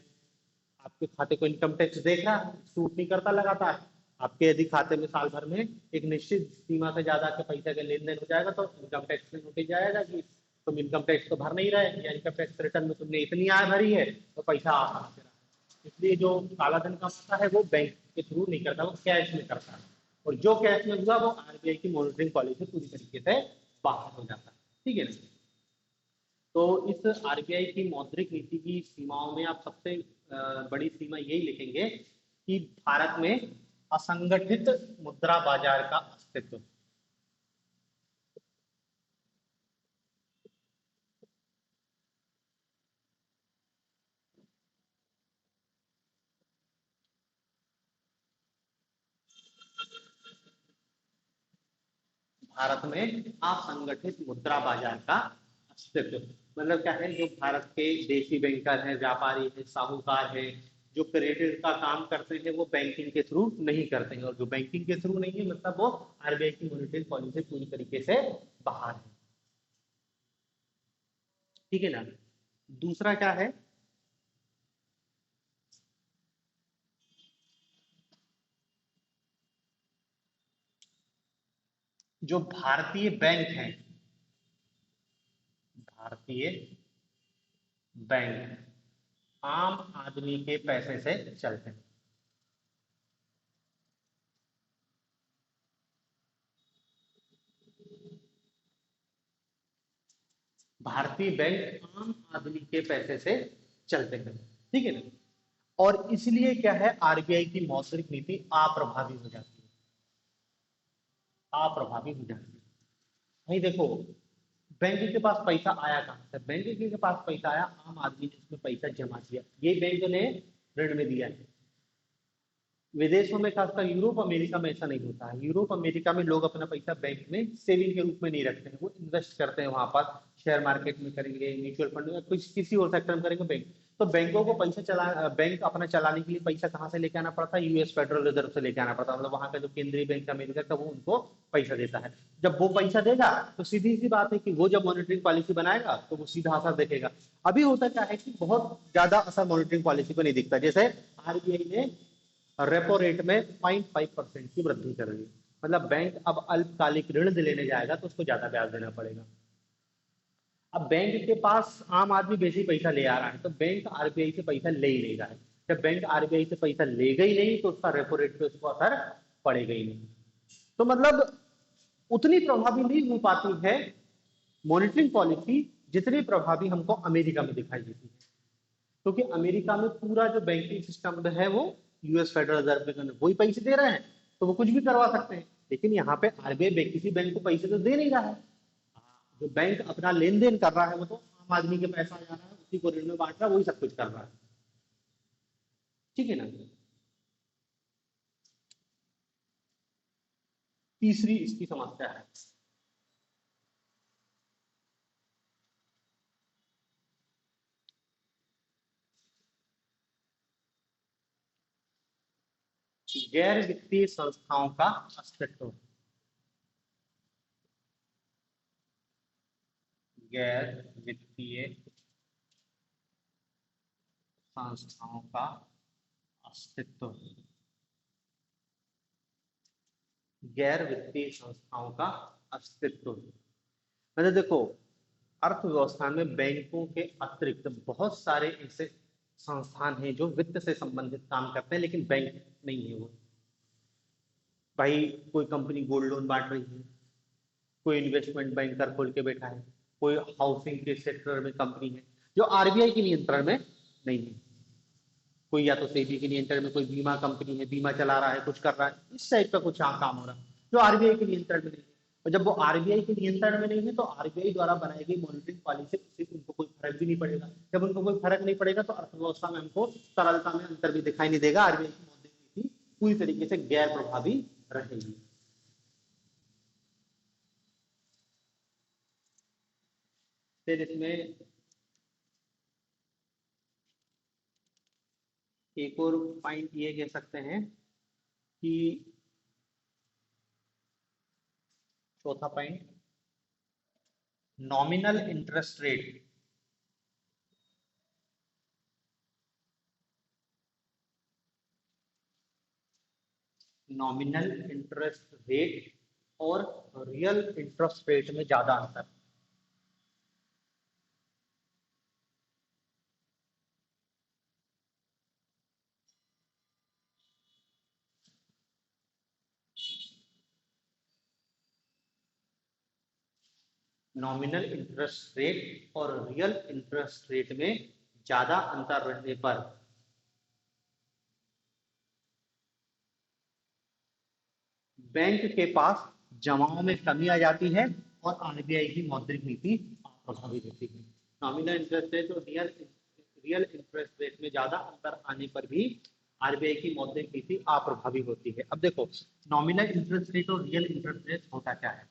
आपके खाते को इनकम टैक्स देख रहा है, सूट नहीं करता लगातार। आपके यदि खाते में साल भर में एक निश्चित सीमा से ज्यादा के पैसे का लेन देन हो जाएगा तो इनकम टैक्स में नोटिस जाएगा कि तुम इनकम टैक्स तो भर नहीं रहे, या इनकम टैक्स रिटर्न में तुमने इतनी आय भरी है तो पैसा आ कहाँ से रहा है। इसलिए जो काला धन कमाता है वो बैंक के थ्रू नहीं करता, वो कैश में करता है। और जो कैश में हुआ वो आरबीआई की मॉनिटरिंग पॉलिसी पूरी तरीके से बाहर हो जाता है। ठीक है ना। तो इस आरबीआई की मौद्रिक नीति की सीमाओं में आप सबसे बड़ी सीमा यही लिखेंगे कि भारत में असंगठित मुद्रा बाजार का अस्तित्व। भारत में असंगठित मुद्रा बाजार का अस्तित्व मतलब क्या है, जो भारत के देशी बैंकर हैं, व्यापारी हैं, साहूकार हैं, जो क्रेडिट का काम करते हैं वो बैंकिंग के थ्रू नहीं करते हैं, और जो बैंकिंग के थ्रू नहीं है मतलब वो आरबीआई की मॉनेटरी पॉलिसी पूरी तरीके से बाहर है। ठीक है ना। दूसरा क्या है, जो भारतीय बैंक हैं, भारतीय बैंक आम आदमी के पैसे से चलते हैं। भारतीय बैंक आम आदमी के पैसे से चलते हैं। ठीक है ना। और इसलिए क्या है, आरबीआई की मौद्रिक नीति अप्रभावी हो जाती है, अप्रभावी हो जाती है। भाई देखो, बैंक के पास पैसा आया कहां से, बैंक के पास पैसा आया, आम आदमी ने उसमें पैसा जमा किया, ये बैंक ने ऋण में दिया है। विदेशों में, खासकर यूरोप अमेरिका में ऐसा नहीं होता है। यूरोप अमेरिका में लोग अपना पैसा बैंक में सेविंग के रूप में नहीं रखते हैं, वो इन्वेस्ट करते हैं वहां पर, शेयर मार्केट में करेंगे, म्यूचुअल फंड में, कुछ किसी और सेक्टर में करेंगे। बैंक तो बैंकों को पैसा बैंक अपना चलाने के लिए पैसा कहाँ से लेके आना पड़ता है? यूएस फेडरल रिजर्व से लेके आना पड़ता है, मतलब वहां का जो केंद्रीय बैंक अमेरिका का, वो उनको पैसा देता है। जब वो पैसा देगा तो सीधी सी बात है कि वो जब मॉनेटरी पॉलिसी बनाएगा तो वो सीधा असर देखेगा। अभी होता क्या है कि बहुत ज्यादा असर मॉनेटरी पॉलिसी को नहीं दिखता। जैसे आरबीआई ने रेपो रेट में 0.5% की वृद्धि कर दी, मतलब बैंक अब अल्पकालिक ऋण लेने जाएगा तो उसको ज्यादा ब्याज देना पड़ेगा। अब बैंक के पास आम आदमी बेसी पैसा ले आ रहा है, तो बैंक आरबीआई से पैसा ले ही नहीं रहा है। जब बैंक आरबीआई से पैसा लेगा ही नहीं तो उसका रेपो रेट पे उसको असर पड़ेगा ही नहीं। तो मतलब उतनी प्रभावी नहीं हो पाती है मॉनिटरिंग पॉलिसी जितनी प्रभावी हमको अमेरिका में दिखाई देती है, क्योंकि अमेरिका में पूरा जो बैंकिंग सिस्टम है वो यूएस फेडरल रिजर्व में वही पैसे दे रहे हैं, तो वो कुछ भी करवा सकते हैं। लेकिन यहाँ पे आरबीआई किसी बैंक को पैसे तो दे नहीं रहा है। जो बैंक अपना लेन देन कर रहा है वो तो आम आदमी के पैसा जा रहा है, उसी को ऋण में बांट रहा है, वही सब कुछ कर रहा है। ठीक है ना। तीसरी इसकी समस्या है गैर वित्तीय संस्थाओं का अस्तित्व। गैर वित्तीय संस्थाओं का अस्तित्व। गैर वित्तीय संस्थाओं का अस्तित्व मतलब देखो, अर्थव्यवस्था में बैंकों के अतिरिक्त बहुत सारे ऐसे संस्थान हैं जो वित्त से संबंधित काम करते हैं, लेकिन बैंक नहीं है वो। भाई कोई कंपनी गोल्ड लोन बांट रही है, कोई इन्वेस्टमेंट बैंकर खोल के बैठा है, कोई हाउसिंग के सेक्टर में कंपनी है जो आरबीआई के नियंत्रण में नहीं है। कोई या तो सेबी के नियंत्रण में कोई बीमा कंपनी है, बीमा चला रहा है, कुछ कर रहा है, इस टाइप का कुछ काम हो रहा है जो आरबीआई के नियंत्रण में नहीं है। और जब वो आरबीआई के नियंत्रण में नहीं है तो आरबीआई द्वारा बनाई गई मॉनिटरिंग पॉलिसी से उनको कोई फर्क भी नहीं पड़ेगा। जब उनको कोई फर्क नहीं पड़ेगा तो अर्थव्यवस्था में हमको तरलता में अंतर भी दिखाई नहीं देगा। आरबीआई की मौद्रिक नीति पूरी तरीके से गैर प्रभावी रहेगी। फिर इसमें एक और पॉइंट ये कह सकते हैं कि, चौथा point, nominal interest rate. Nominal interest rate और रियल इंटरेस्ट रेट में ज्यादा अंतर। नॉमिनल इंटरेस्ट रेट और रियल इंटरेस्ट रेट में ज्यादा अंतर रहने पर बैंक के पास जमाओं में कमी आ जाती है और आरबीआई की मौद्रिक नीति प्रभावित होती है। नॉमिनल इंटरेस्ट रेट और रियल रियल इंटरेस्ट रेट में ज्यादा अंतर आने पर भी आरबीआई की मौद्रिक नीति अप्रभावी होती है। अब देखो, नॉमिनल इंटरेस्ट रेट और रियल इंटरेस्ट रेट होता क्या है,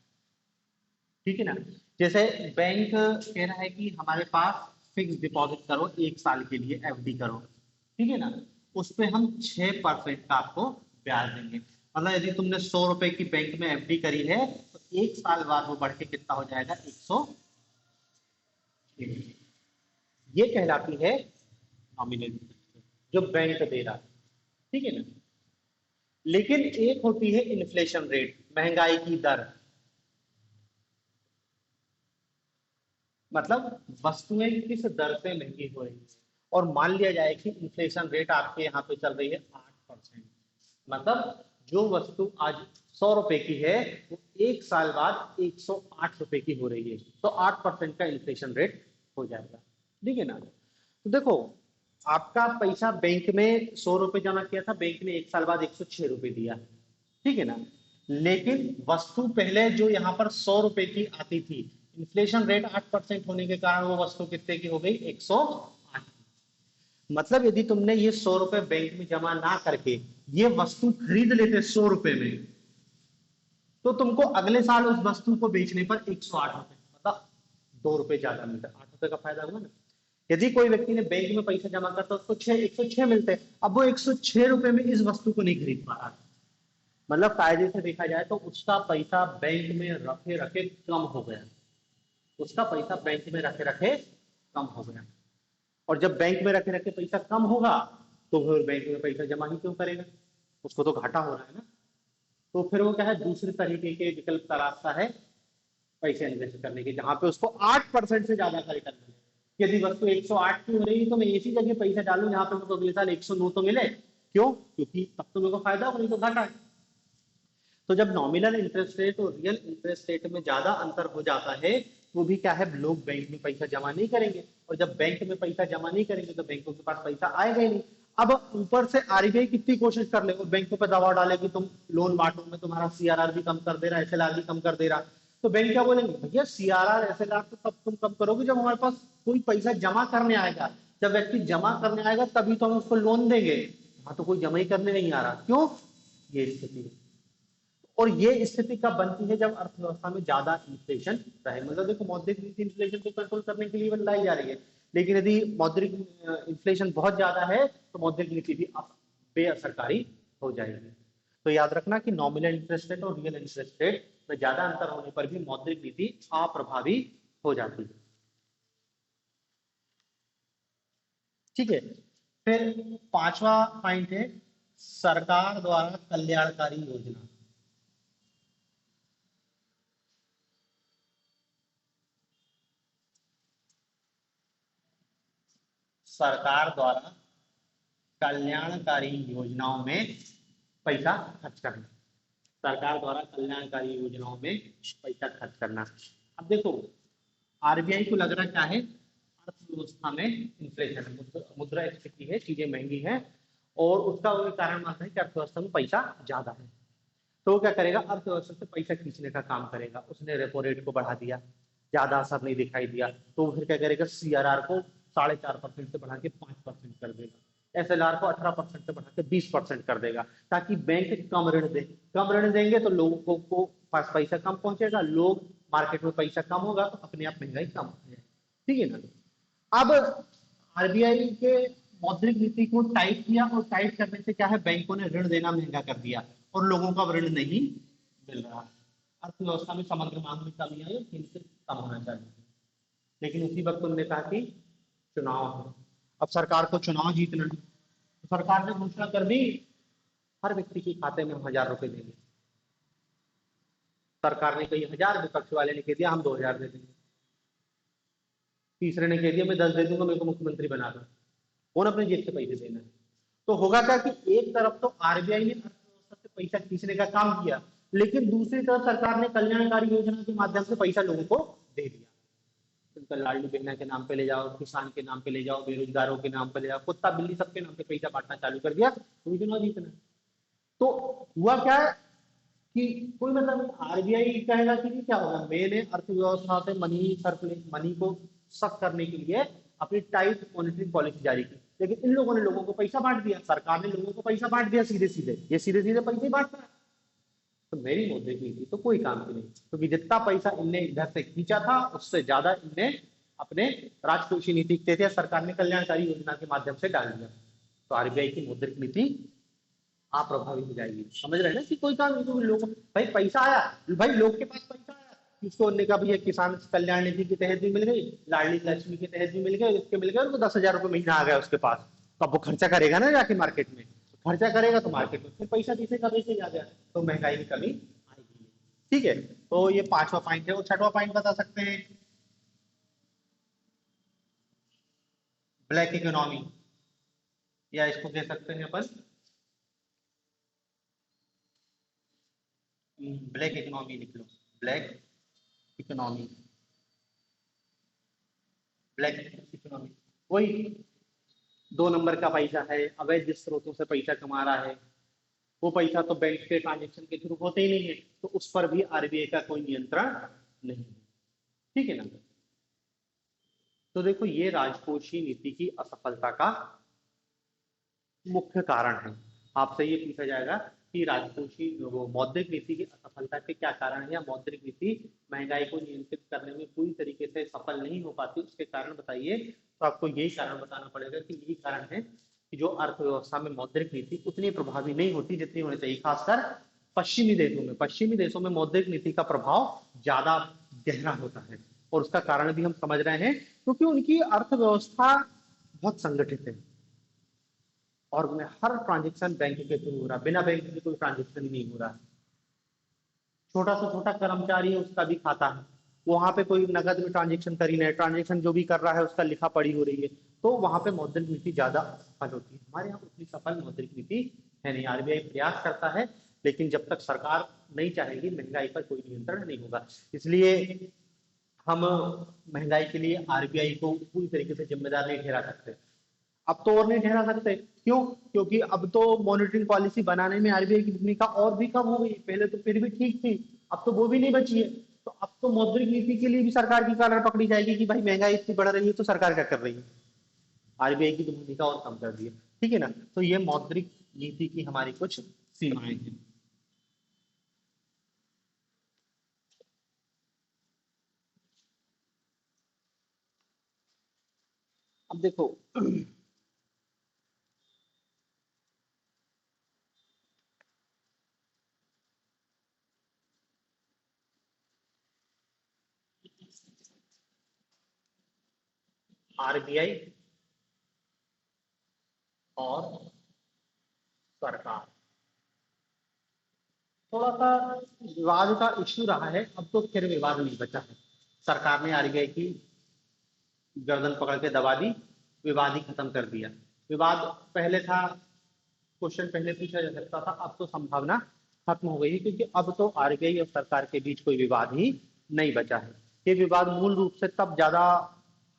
ठीक है ना। जैसे बैंक कह रहा है कि हमारे पास फिक्स डिपॉजिट करो 1 साल के लिए, एफडी करो, ठीक है ना। उस पे हम 6% का आपको ब्याज देंगे। मतलब यदि तुमने 100 रुपए की बैंक में एफडी करी है तो 1 साल बाद वो बढ़ के कितना हो जाएगा, 100। ये कहलाती है नॉमिनल जो बैंक दे रहा है, ठीक है ना। लेकिन एक होती है इन्फ्लेशन रेट, महंगाई की दर। मतलब वस्तुएं किस दर से महंगी हो रही है। और मान लिया जाए कि इन्फ्लेशन रेट आपके यहाँ पे चल रही है 8%, मतलब जो वस्तु आज 100 रुपए की है वो 1 साल बाद 108 रुपए की हो रही है, तो 8% का इन्फ्लेशन रेट हो जाएगा, ठीक है ना। तो देखो, आपका पैसा बैंक में 100 रुपए जमा किया था, बैंक ने 1 साल बाद 106 रुपए दिया, ठीक है ना। लेकिन वस्तु पहले जो यहाँ पर 100 रुपए की आती थी, इन्फ्लेशन रेट 8% होने के कारण वो वस्तु कितने की हो गई, 108। मतलब यदि तुमने ये 100 रुपए बैंक में जमा ना करके ये वस्तु खरीद लेते 100 रुपए में, तो तुमको अगले साल उस वस्तु को बेचने पर 108 रुपए, मतलब 2 रुपए ज्यादा मिलता है। 8 रुपए का फायदा हुआ ना। यदि कोई व्यक्ति ने बैंक में पैसा जमा करता उसको 106 मिलते हैं, अब वो 106 रुपए में इस वस्तु को नहीं खरीद पा रहा। मतलब कायदे से देखा जाए तो उसका पैसा बैंक में रखे रखे कम हो गया। उसका पैसा बैंक में रखे रखे कम हो गया। और जब बैंक में रखे रखे पैसा कम होगा तो फिर बैंक में पैसा जमा ही क्यों करेगा, उसको तो घाटा हो रहा है ना। तो फिर वो क्या है, दूसरे तरीके के विकल्प तलाशता है पैसे इन्वेस्ट करने के, जहां पे उसको 8% से ज्यादा का रिटर्न मिले। यदि वस्तु 108 की हो रही है तो मैं इसी जगह पैसा डालूं जहां पे मुझको अगले साल 109 तो मिले। क्यों? क्योंकि तब तो मेरे को फायदा हो, नहीं तो घाटा है। तो जब नॉमिनल इंटरेस्ट रेट और रियल इंटरेस्ट रेट में ज्यादा अंतर हो जाता है तो भी क्या है, लोग बैंक में पैसा जमा नहीं करेंगे। और जब बैंक में पैसा जमा नहीं करेंगे तो बैंकों के पास पैसा आएगा ही नहीं। अब ऊपर से आरबीआई कितनी कोशिश कर ले और बैंकों पर दबाव डाले कि तुम लोन बांटो, में तुम्हारा सीआरआर भी कम कर दे रहा है, एसएलआर भी कम कर दे रहा। तो बैंक क्या बोलेंगे, भैया सीआरआर एसएलआर तो तब तुम कम करोगे जब हमारे पास कोई पैसा जमा करने आएगा। जब व्यक्ति जमा करने आएगा तभी तो हम उसको लोन देंगे। हाँ, तो कोई जमा ही करने नहीं आ रहा, क्यों? ये स्थिति है। और ये स्थिति कब बनती है, जब अर्थव्यवस्था में ज्यादा इन्फ्लेशन रहे। मतलब देखो, मौद्रिक नीति इन्फ्लेशन को कंट्रोल करने के लिए बनाई जा रही है, लेकिन यदि मौद्रिक इन्फ्लेशन बहुत ज्यादा है तो मौद्रिक नीति भी बेअसरकारी हो जाएगी। तो याद रखना कि नॉमिनल इंटरेस्ट रेट और रियल इंटरेस्ट रेट में ज्यादा अंतर होने पर भी मौद्रिक नीति अप्रभावी हो जाती है। ठीक है। फिर पांचवा पॉइंट है सरकार द्वारा कल्याणकारी योजना। सरकार द्वारा कल्याणकारी योजनाओं में पैसा खर्च करना। सरकार द्वारा कल्याणकारी योजनाओं में पैसा खर्च करना। अब देखो, आरबीआई को लग रहा क्या है, अर्थव्यवस्था में इन्फ्लेशन, मुद्रास्फीति है, चीजें महंगी हैं और उसका वो कारण मानता है कि अर्थव्यवस्था में पैसा ज्यादा है। तो वो क्या करेगा, अर्थव्यवस्था से पैसा खींचने का काम करेगा। उसने रेपो रेट को बढ़ा दिया, ज्यादा असर नहीं दिखाई दिया, तो फिर क्या करेगा, सीआरआर को 4.5% से बढ़ा के 5% कर देगा, एसएलआर को 18% से बढ़ा के 20% कर देगा, ताकि बैंक कम ऋण दे। कम ऋण देंगे तो लोगों को पास पैसा कम पहुंचेगा, लोग मार्केट में पैसा कम होगा तो अपने आप महंगाई कम हो जाएगी। ठीक है ना। अब आरबीआई के मौद्रिक नीति को टाइट किया और टाइट करने से क्या है, बैंकों ने ऋण देना महंगा कर दिया और लोगों का ऋण नहीं मिल रहा। अर्थव्यवस्था में समग्र मांग में कमी आई और कीमतें कम होना चाहिए। लेकिन उसी वक्त उन्होंने कहा कि चुनाव है, अब सरकार को चुनाव जीतना है, तो सरकार ने घोषणा कर दी हर व्यक्ति के खाते में 1,000 रुपए देंगे। सरकार ने कही 1,000, विपक्ष वाले ने कह दिया हम 2,000 दे देंगे, तीसरे ने कह दिया मैं 10 दे दूंगा, मेरे को मुख्यमंत्री बना दो। कौन अपने जेब से पैसे देना है? तो होगा क्या कि एक तरफ तो आरबीआई ने अर्थव्यवस्था से पैसा खींचने का काम किया, लेकिन दूसरी तरफ सरकार ने कल्याणकारी योजना के माध्यम से पैसा लोगों को दे दिया। उनका लाडली बहना के नाम पे ले जाओ, किसान के नाम पे ले जाओ, बेरोजगारों के नाम पे ले जाओ, कुत्ता बिल्ली सबके नाम पे पैसा बांटना चालू कर दिया, तो चुनाव जीतना। तो हुआ क्या है कि कोई मतलब आरबीआई कहेगा कि क्या होगा, मैंने अर्थव्यवस्था से मनी को सख्त करने के लिए अपनी टाइट मॉनेटरी पॉलिसी जारी की, लेकिन इन लोगों ने लोगों को पैसा बांट दिया, सरकार ने लोगों को पैसा बांट दिया सीधे सीधे, ये सीधे सीधे पैसे ही बांट रहा है। तो मेरी मौद्रिक नीति तो कोई काम की नहीं, क्योंकि जितना पैसा इनने इधर से खींचा था उससे ज्यादा इनने अपने राजकोषीय नीति के तहत सरकार ने कल्याणकारी योजना के माध्यम से डाल दिया। तो आरबीआई की मौद्रिक नीति अप्रभावी हो जाएगी। समझ रहे हैं ना कि कोई काम नहीं, लोग भाई पैसा आया, भाई लोग के पास पैसा आया, किसको कहा भैया किसान कल्याण निधि के तहत भी मिल गई, लाडली लक्ष्मी के तहत भी मिल गए, उसके मिल गए, उनको 10,000 रुपए महीना आ गया उसके पास। तो अब वो खर्चा करेगा ना जाके मार्केट में, खर्चा करेगा तो मार्केट में फिर पैसा दिखेगा, वैसे आ गया तो महंगाई में कमी आएगी। ठीक है, तो ये पांचवा पॉइंट है। और छठवां पॉइंट बता सकते हैं, ब्लैक इकोनॉमी, या इसको कह सकते हैं अपन ब्लैक इकोनॉमी। लिख लो, ब्लैक इकोनॉमी। ब्लैक इकोनॉमी वही 2 नंबर का पैसा है, अवैध स्रोतों से पैसा कमा रहा है, वो पैसा तो बैंक के ट्रांजेक्शन के थ्रू होते ही नहीं है, तो उस पर भी आरबीआई का कोई नियंत्रण नहीं है। ठीक है ना। तो देखो, ये राजकोषीय नीति की असफलता का मुख्य कारण है। आपसे ये पूछा जाएगा कि राजकोषीय वो मौद्रिक नीति की असफलता के क्या कारण है, या मौद्रिक नीति महंगाई को नियंत्रित करने में पूरी तरीके से सफल नहीं हो पाती, उसके कारण बताइए। तो आपको यही कारण बताना पड़ेगा कि यही कारण है कि जो अर्थव्यवस्था में मौद्रिक नीति उतनी प्रभावी नहीं होती जितनी होनी चाहिए। खासकर पश्चिमी देशों में मौद्रिक नीति का प्रभाव ज्यादा गहरा होता है, और उसका कारण भी हम समझ रहे हैं, क्योंकि उनकी अर्थव्यवस्था बहुत संगठित है, और उनमें हर ट्रांजेक्शन बैंक के थ्रू हो रहा है, बिना बैंक के कोई ट्रांजेक्शन ही नहीं हो रहा। छोटा से छोटा कर्मचारी है उसका भी खाता है, वहां पे कोई नगद में ट्रांजेक्शन कर ही नहीं, ट्रांजेक्शन जो भी कर रहा है उसका लिखा पढ़ी हो रही है, तो वहां पे मौद्रिक नीति ज्यादा सफल होती है। हमारे यहाँ उतनी सफल मौद्रिक नीति है नहीं। आरबीआई प्रयास करता है, लेकिन जब तक सरकार नहीं चाहेगी महंगाई पर कोई नियंत्रण नहीं होगा। इसलिए हम महंगाई के लिए आरबीआई को पूरी तरीके से जिम्मेदार नहीं ठहरा सकते। अब तो और नहीं ठहरा सकते, क्यों? क्योंकि अब तो मॉनेटरी पॉलिसी बनाने में आरबीआई की भूमिका और भी कम हो गई। पहले तो फिर भी ठीक थी, अब तो वो भी नहीं बची है। तो अब तो मौद्रिक नीति के लिए भी सरकार की कॉलर पकड़ी जाएगी कि भाई महंगाई इतनी बढ़ रही है तो सरकार क्या कर रही है। आरबीआई की तो भूमिका और कम कर दी है, ठीक है ना। तो ये मौद्रिक नीति की हमारी कुछ सीमाएं हैं। अब देखो, आरबीआई और सरकार, थोड़ा सा विवाद का इश्यू रहा है, अब तो फिर विवाद नहीं बचा है। सरकार ने आरबीआई की गर्दन पकड़ के दबा दी, विवाद ही खत्म कर दिया। विवाद पहले था, क्वेश्चन पहले पूछा जा सकता था, अब तो संभावना खत्म हो गई है, क्योंकि अब तो आरबीआई और सरकार के बीच कोई विवाद ही नहीं बचा है। ये विवाद मूल रूप से तब ज्यादा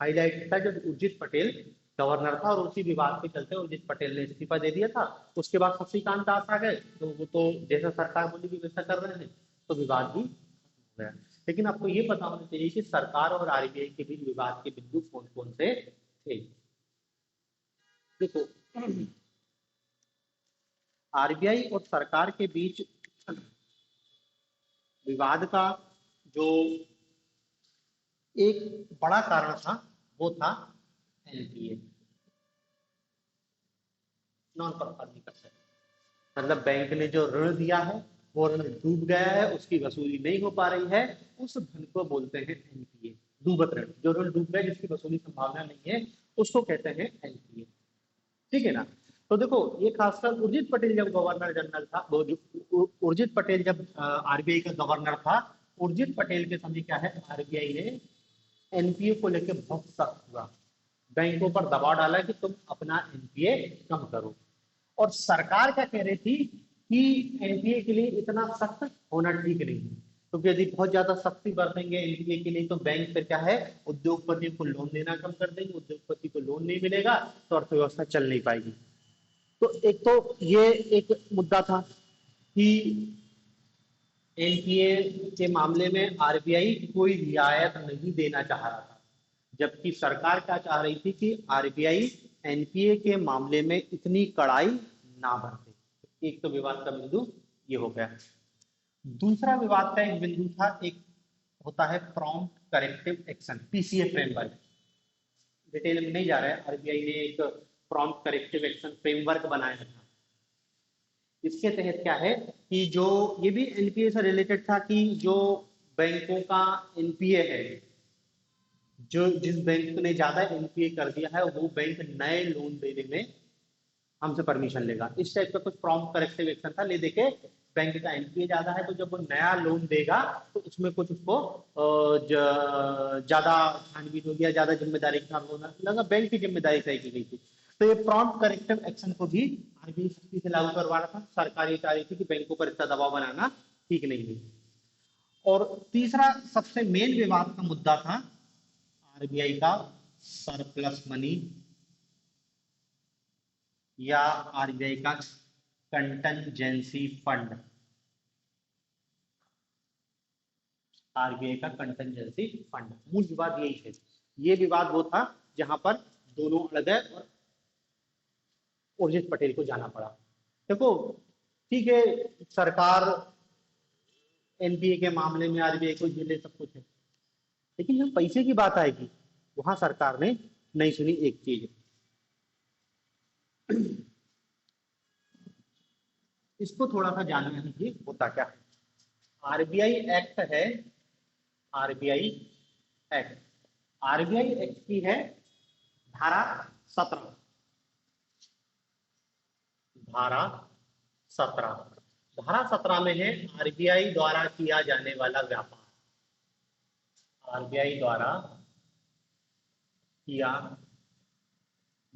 हाईलाइट था जब उर्जित पटेल गवर्नर था, और उसी विवाद के चलते उर्जित पटेल ने इस्तीफा दे दिया था। उसके बाद शशिकांत दास आ गए, तो वो तो जैसा सरकार बोलेगी वैसा कर रहे हैं, तो विवाद भी हो गया। लेकिन आपको ये पता होना चाहिए कि सरकार और आरबीआई के बीच विवाद के बिंदु कौन कौन से थे। देखो, आरबीआई और सरकार के बीच विवाद का जो एक बड़ा कारण था वो था एनपीए, नॉन परफॉर्मिंग एसेट। मतलब बैंक ने जो ऋण दिया है वो ऋण डूब गया है, उसकी वसूली नहीं हो पा रही है, उस धन को बोलते हैं एनपीए। डूबत ऋण, जो ऋण डूब गया जिसकी वसूली संभावना नहीं है, उसको कहते हैं एनपीए, ठीक है ना। तो देखो, ये खासकर उर्जित पटेल जब गवर्नर जनरल था, उर्जित पटेल जब आरबीआई का गवर्नर था, उर्जित पटेल के समय क्या है, आरबीआई ने एनपीए को लेकर बहुत सख्त हुआ, बैंकों पर दबाव डाला कि तुम अपना एनपीए कम करो। और सरकार क्या कह रही थी कि एनपीए के लिए इतना सख्त होना ठीक नहीं है, क्योंकि यदि बहुत ज्यादा सख्ती बरतेंगे एनपीए के लिए तो बैंक फिर क्या है, उद्योगपति को लोन देना कम कर देंगे, उद्योगपति को लोन नहीं मिलेगा तो अर्थव्यवस्था चल नहीं पाएगी। तो एक तो ये एक मुद्दा था कि एनपीए के मामले में आरबीआई कोई रियायत नहीं देना चाह रहा था, जबकि सरकार क्या चाह रही थी कि आरबीआई एनपीए के मामले में इतनी कड़ाई ना बरते। एक तो विवाद का बिंदु ये हो गया। दूसरा विवाद का एक बिंदु था, एक होता है prompt corrective action, PCA framework. Detail में नहीं जा रहा है, आरबीआई ने एक प्रॉम्प्ट करेक्टिव एक्शन फ्रेमवर्क बनाया था। इसके तहत क्या है कि जो ये भी एनपीए से रिलेटेड था कि जो बैंकों का एनपीए है, जो जिस बैंक ने ज्यादा एनपीए कर दिया है वो बैंक नए लोन देने में हमसे परमिशन लेगा। इस टाइप का कुछ प्रॉम्प्ट करेक्टिव एक्शन था। ले देके बैंक का एनपीए ज्यादा है तो जब वो नया लोन देगा तो उसमें कुछ उसको ज्यादा छानबीन होगी या ज्यादा जिम्मेदारी का होना लगा, बैंक की जिम्मेदारी तय की गई थी। तो ये प्रॉम्प्ट करेक्टिव एक्शन को भी आरबीआई सख्ती से लागू करवा रहा था। सरकार ये चाह रही थी कि बैंकों पर इतना दबाव बनाना ठीक नहीं है। और तीसरा सबसे मेन विवाद का मुद्दा था आरबीआई का सरप्लस मनी, या आरबीआई का कंटनजेंसी फंड। आरबीआई का कंटनजेंसी फंड, मूल विवाद यही है। ये विवाद वो था जहां पर दोनों अड़ गए, और उर्जित पटेल को जाना पड़ा। देखो ठीक है, सरकार एनपीए के मामले में आरबीआई को झेले, सब कुछ है, लेकिन जब पैसे की बात आएगी वहां सरकार ने नहीं सुनी एक चीज। इसको थोड़ा सा जानना है कि होता क्या है। आरबीआई एक्ट है, आरबीआई एक्ट, आरबीआई एक्ट की है धारा 17, धारा 17, धारा 17 में है आरबीआई द्वारा किया जाने वाला व्यापार, आरबीआई द्वारा किया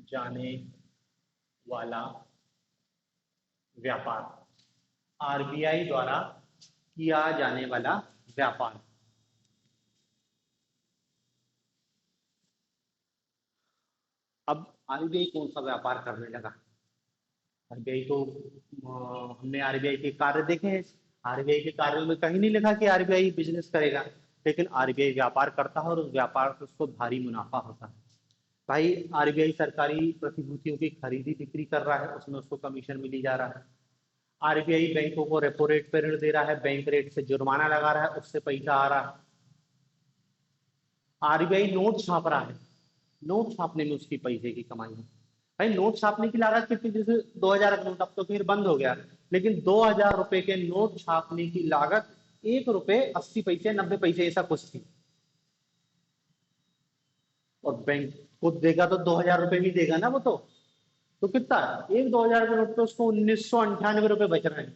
जाने वाला व्यापार, आरबीआई द्वारा किया जाने वाला व्यापार। अब आरबीआई कौन सा व्यापार करने लगा? आरबीआई तो हमने आरबीआई के कार्य देखे हैं, आरबीआई के कार्यों में कहीं नहीं लिखा कि आरबीआई बिजनेस करेगा, लेकिन आरबीआई व्यापार करता है और उस व्यापार से उसको भारी मुनाफा होता है। भाई आरबीआई सरकारी प्रतिभूतियों की खरीदी बिक्री कर रहा है, उसमें उसको कमीशन मिली जा रहा है। आरबीआई बैंकों को रेपो रेट पर ऋण दे रहा है, बैंक रेट से जुर्माना लगा रहा है, उससे पैसा आ रहा है। आरबीआई नोट छाप रहा है, नोट छापने में उसकी पैसे की कमाई है। भाई नोट छापने की लागत कितनी? जैसे 2000 का नोट, अब तो फिर बंद हो गया, लेकिन 2000 रुपए के नोट छापने की लागत 1 रुपए 80 पैसे 90 पैसे ऐसा कुछ थी। और बैंक खुद देगा तो 2000 रुपए भी देगा ना वो तो कितना एक 2000 के नोट पे उसको 1998 रुपए बच रहे हैं।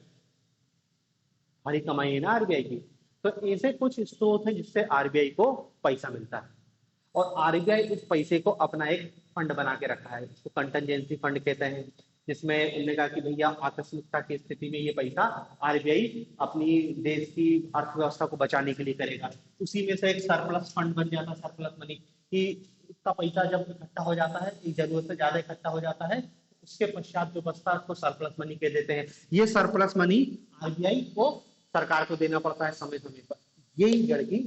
भारी कमाई है ना आरबीआई की। तो ऐसे कुछ स्रोत हैं जिससे आरबीआई को पैसा मिलता है, और आरबीआई इस पैसे को अपना एक फंड बना के रखा है, इसको कंटेंजेंसी फंड कहते हैं, जिसमें उन्होंने कहा कि भैया आकस्मिकता की स्थिति में ये पैसा आरबीआई अपनी देश की अर्थव्यवस्था को बचाने के लिए करेगा। उसी में से एक सरप्लस फंड बन जाता है, सरप्लस मनी, कि इतना पैसा जब इकट्ठा हो जाता है, एक जरूरत से ज्यादा इकट्ठा हो जाता है, उसके पश्चात जो बचता है उसको सरप्लस मनी कह देते हैं। ये सरप्लस मनी आरबीआई को सरकार को देना पड़ता है समय समय पर। यही जड़ की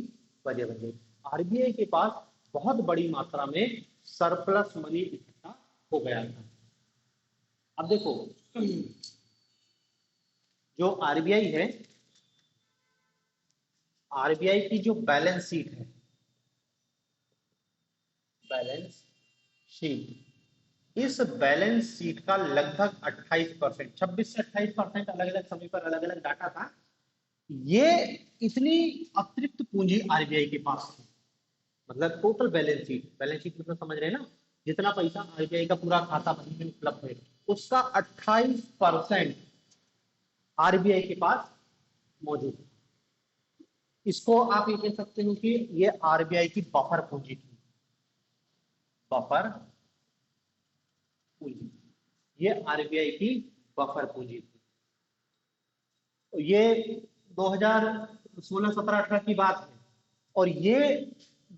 वजह बन गई। आरबीआई के पास बहुत बड़ी मात्रा में सरप्लस मनी इकट्ठा हो गया था। अब देखो जो आरबीआई है, आरबीआई की जो बैलेंस शीट है, बैलेंस शीट, इस बैलेंस शीट का लगभग 28%, 26 से 28% अलग अलग समय पर अलग अलग डाटा था। ये इतनी अतिरिक्त पूंजी आरबीआई के पास थी, मतलब total balance sheet, balance sheet मतलब समझ रहे हैं ना, जितना पैसा आरबीआई का पूरा खाता बही में उपलब्ध है, उसका 28% आरबीआई के पास मौजूद है। इसको आप ये कह सकते हो कि ये आरबीआई की बफर पूंजी थी, बफर पूंजी, ये आरबीआई की बफर पूंजी थी। तो ये 2016, 17, 18 की बात है, और ये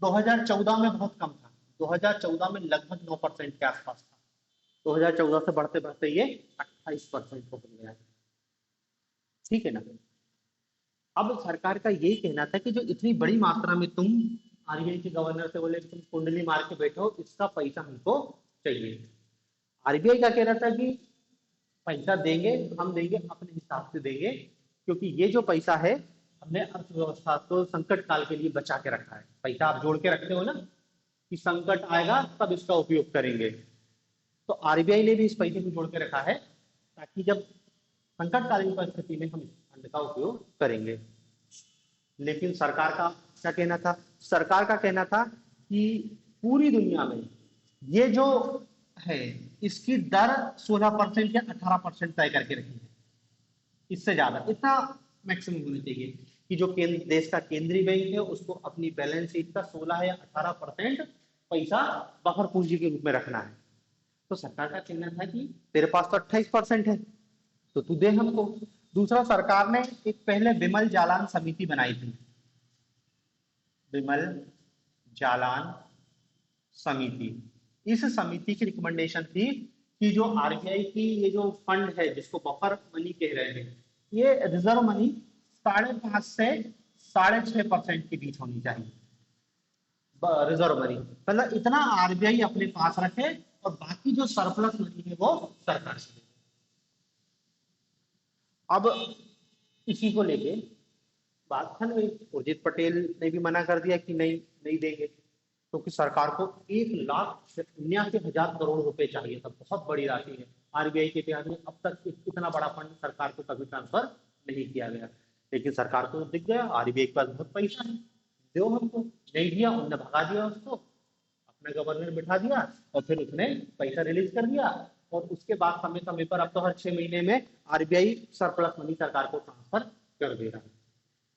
2014 में बहुत कम था, 2014 में लगभग 9% के आसपास था, 2014 से बढ़ते बढ़ते ये 28% हो गया। ठीक है ना। अब सरकार का यही कहना था कि जो इतनी बड़ी मात्रा में तुम आरबीआई के गवर्नर से बोले तुम कुंडली मार के बैठो, इसका पैसा हमको चाहिए। आरबीआई का कहना था कि पैसा देंगे, हम देंगे अपने हिसाब से देंगे, क्योंकि ये जो पैसा है हमने अर्थव्यवस्था को संकट काल के लिए बचा के रखा है। पैसा आप जोड़ के रखते हो ना कि संकट आएगा तब इसका उपयोग करेंगे, तो आरबीआई ने भी इस पैसे को जोड़ के रखा है ताकि जब संकटकालीन परिस्थिति में हम इस फंड का उपयोग करेंगे। लेकिन सरकार का क्या कहना था? सरकार का कहना था कि पूरी दुनिया में ये जो है इसकी दर 16% या 18% तय करके रखी है, इससे ज्यादा इतना मैक्सिमम होना चाहिए कि जो देश का केंद्रीय बैंक है उसको अपनी बैलेंस शीट का 16 या 18% पैसा बफर पूंजी के रूप में रखना है। तो सरकार का कहना था कि तेरे पास तो 28% है तो तू दे हमको। दूसरा, सरकार ने एक पहले विमल जालान समिति बनाई थी, विमल जालान समिति। इस समिति की रिकमेंडेशन थी कि जो आरबीआई की ये जो फंड है जिसको बफर मनी कह रहे हैं, ये रिजर्व मनी 5.5 से 6.5% के बीच होनी चाहिए। रिजर्व मनी मतलब इतना आरबीआई अपने पास रखे और बाकी जो सरप्लस मनी है वो सरकार से लेगा। अब इसी को लेके बात था ना, उर्जित पटेल ने भी मना कर दिया कि नहीं नहीं देंगे, क्योंकि सरकार को 1,79,000 करोड़ रुपए चाहिए था, बहुत बड़ी राशि है। आरबीआई के इतिहास में अब तक इतना बड़ा फंड सरकार को कभी ट्रांसफर नहीं किया गया, लेकिन सरकार को दिख गया आरबीआई के पास बहुत पैसा है, दो हमको, नहीं दिया, उनने भगा दिया उसको, अपने गवर्नर बिठा दिया और फिर उसने पैसा रिलीज कर दिया। और उसके बाद समय समय पर अब तो हर 6 महीने में आरबीआई सरप्लस मनी सरकार को ट्रांसफर कर दे रहा है।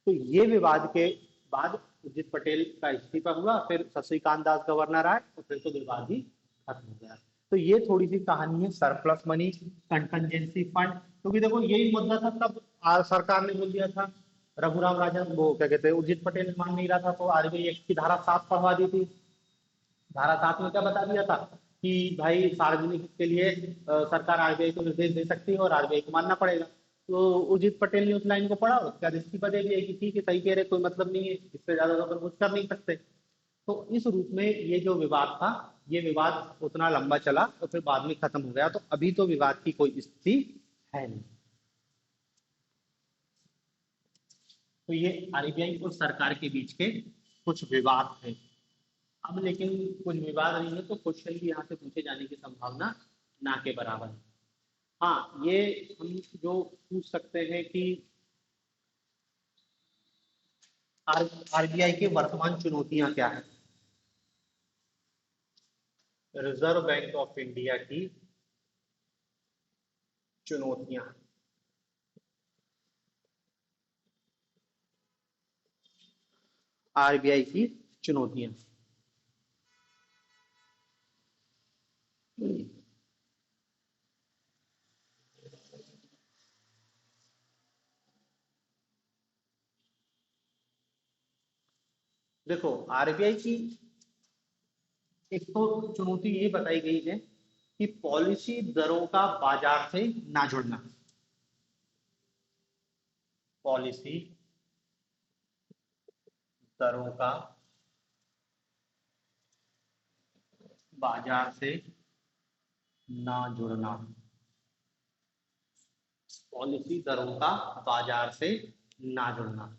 तो ये विवाद के बाद उर्जित पटेल का इस्तीफा हुआ, फिर शशिकांत दास गवर्नर आए और फिर तो विवाद ही खत्म हो गया। तो ये थोड़ी सी कहानी है सरप्लस मनी, कंटनजेंसी फंड, क्योंकि देखो यही मुद्दा था तब सरकार ने बोल दिया था, रघुराम राजन वो क्या कहते हैं उर्जित पटेल ने मान नहीं रहा था, तो आरबीआई एक्ट की धारा 7 पढ़वा दी थी। धारा 7 में क्या बता दिया था कि भाई सार्वजनिक हित के लिए सरकार आरबीआई को निर्देश दे सकती है और आरबीआई को मानना पड़ेगा। तो उर्जित पटेल ने उस लाइन को पढ़ा, उसके बाद इस्तीफा दे दिया कि ठीक है सही कह रहे, कोई मतलब नहीं है, इससे ज्यादा तो अपन कुछ कर नहीं सकते। तो इस रूप में ये जो विवाद था, ये विवाद उतना लंबा चला और फिर बाद में खत्म हो गया। तो अभी तो विवाद की कोई स्थिति है नहीं। तो ये आरबीआई और सरकार के बीच के कुछ विवाद थे। अब लेकिन कुछ विवाद नहीं है तो क्वेश्चन भी यहाँ से पूछे जाने की संभावना ना के बराबर है। हाँ, ये हम जो पूछ सकते हैं कि आरबीआई की वर्तमान चुनौतियां क्या है, रिजर्व बैंक ऑफ इंडिया की चुनौतियां, आरबीआई की चुनौतियां। देखो आरबीआई की एक तो चुनौती ये बताई गई है कि पॉलिसी दरों का बाजार से ना जुड़ना, पॉलिसी दरों का बाजार से ना जुड़ना, पॉलिसी दरों का बाजार से ना जुड़ना।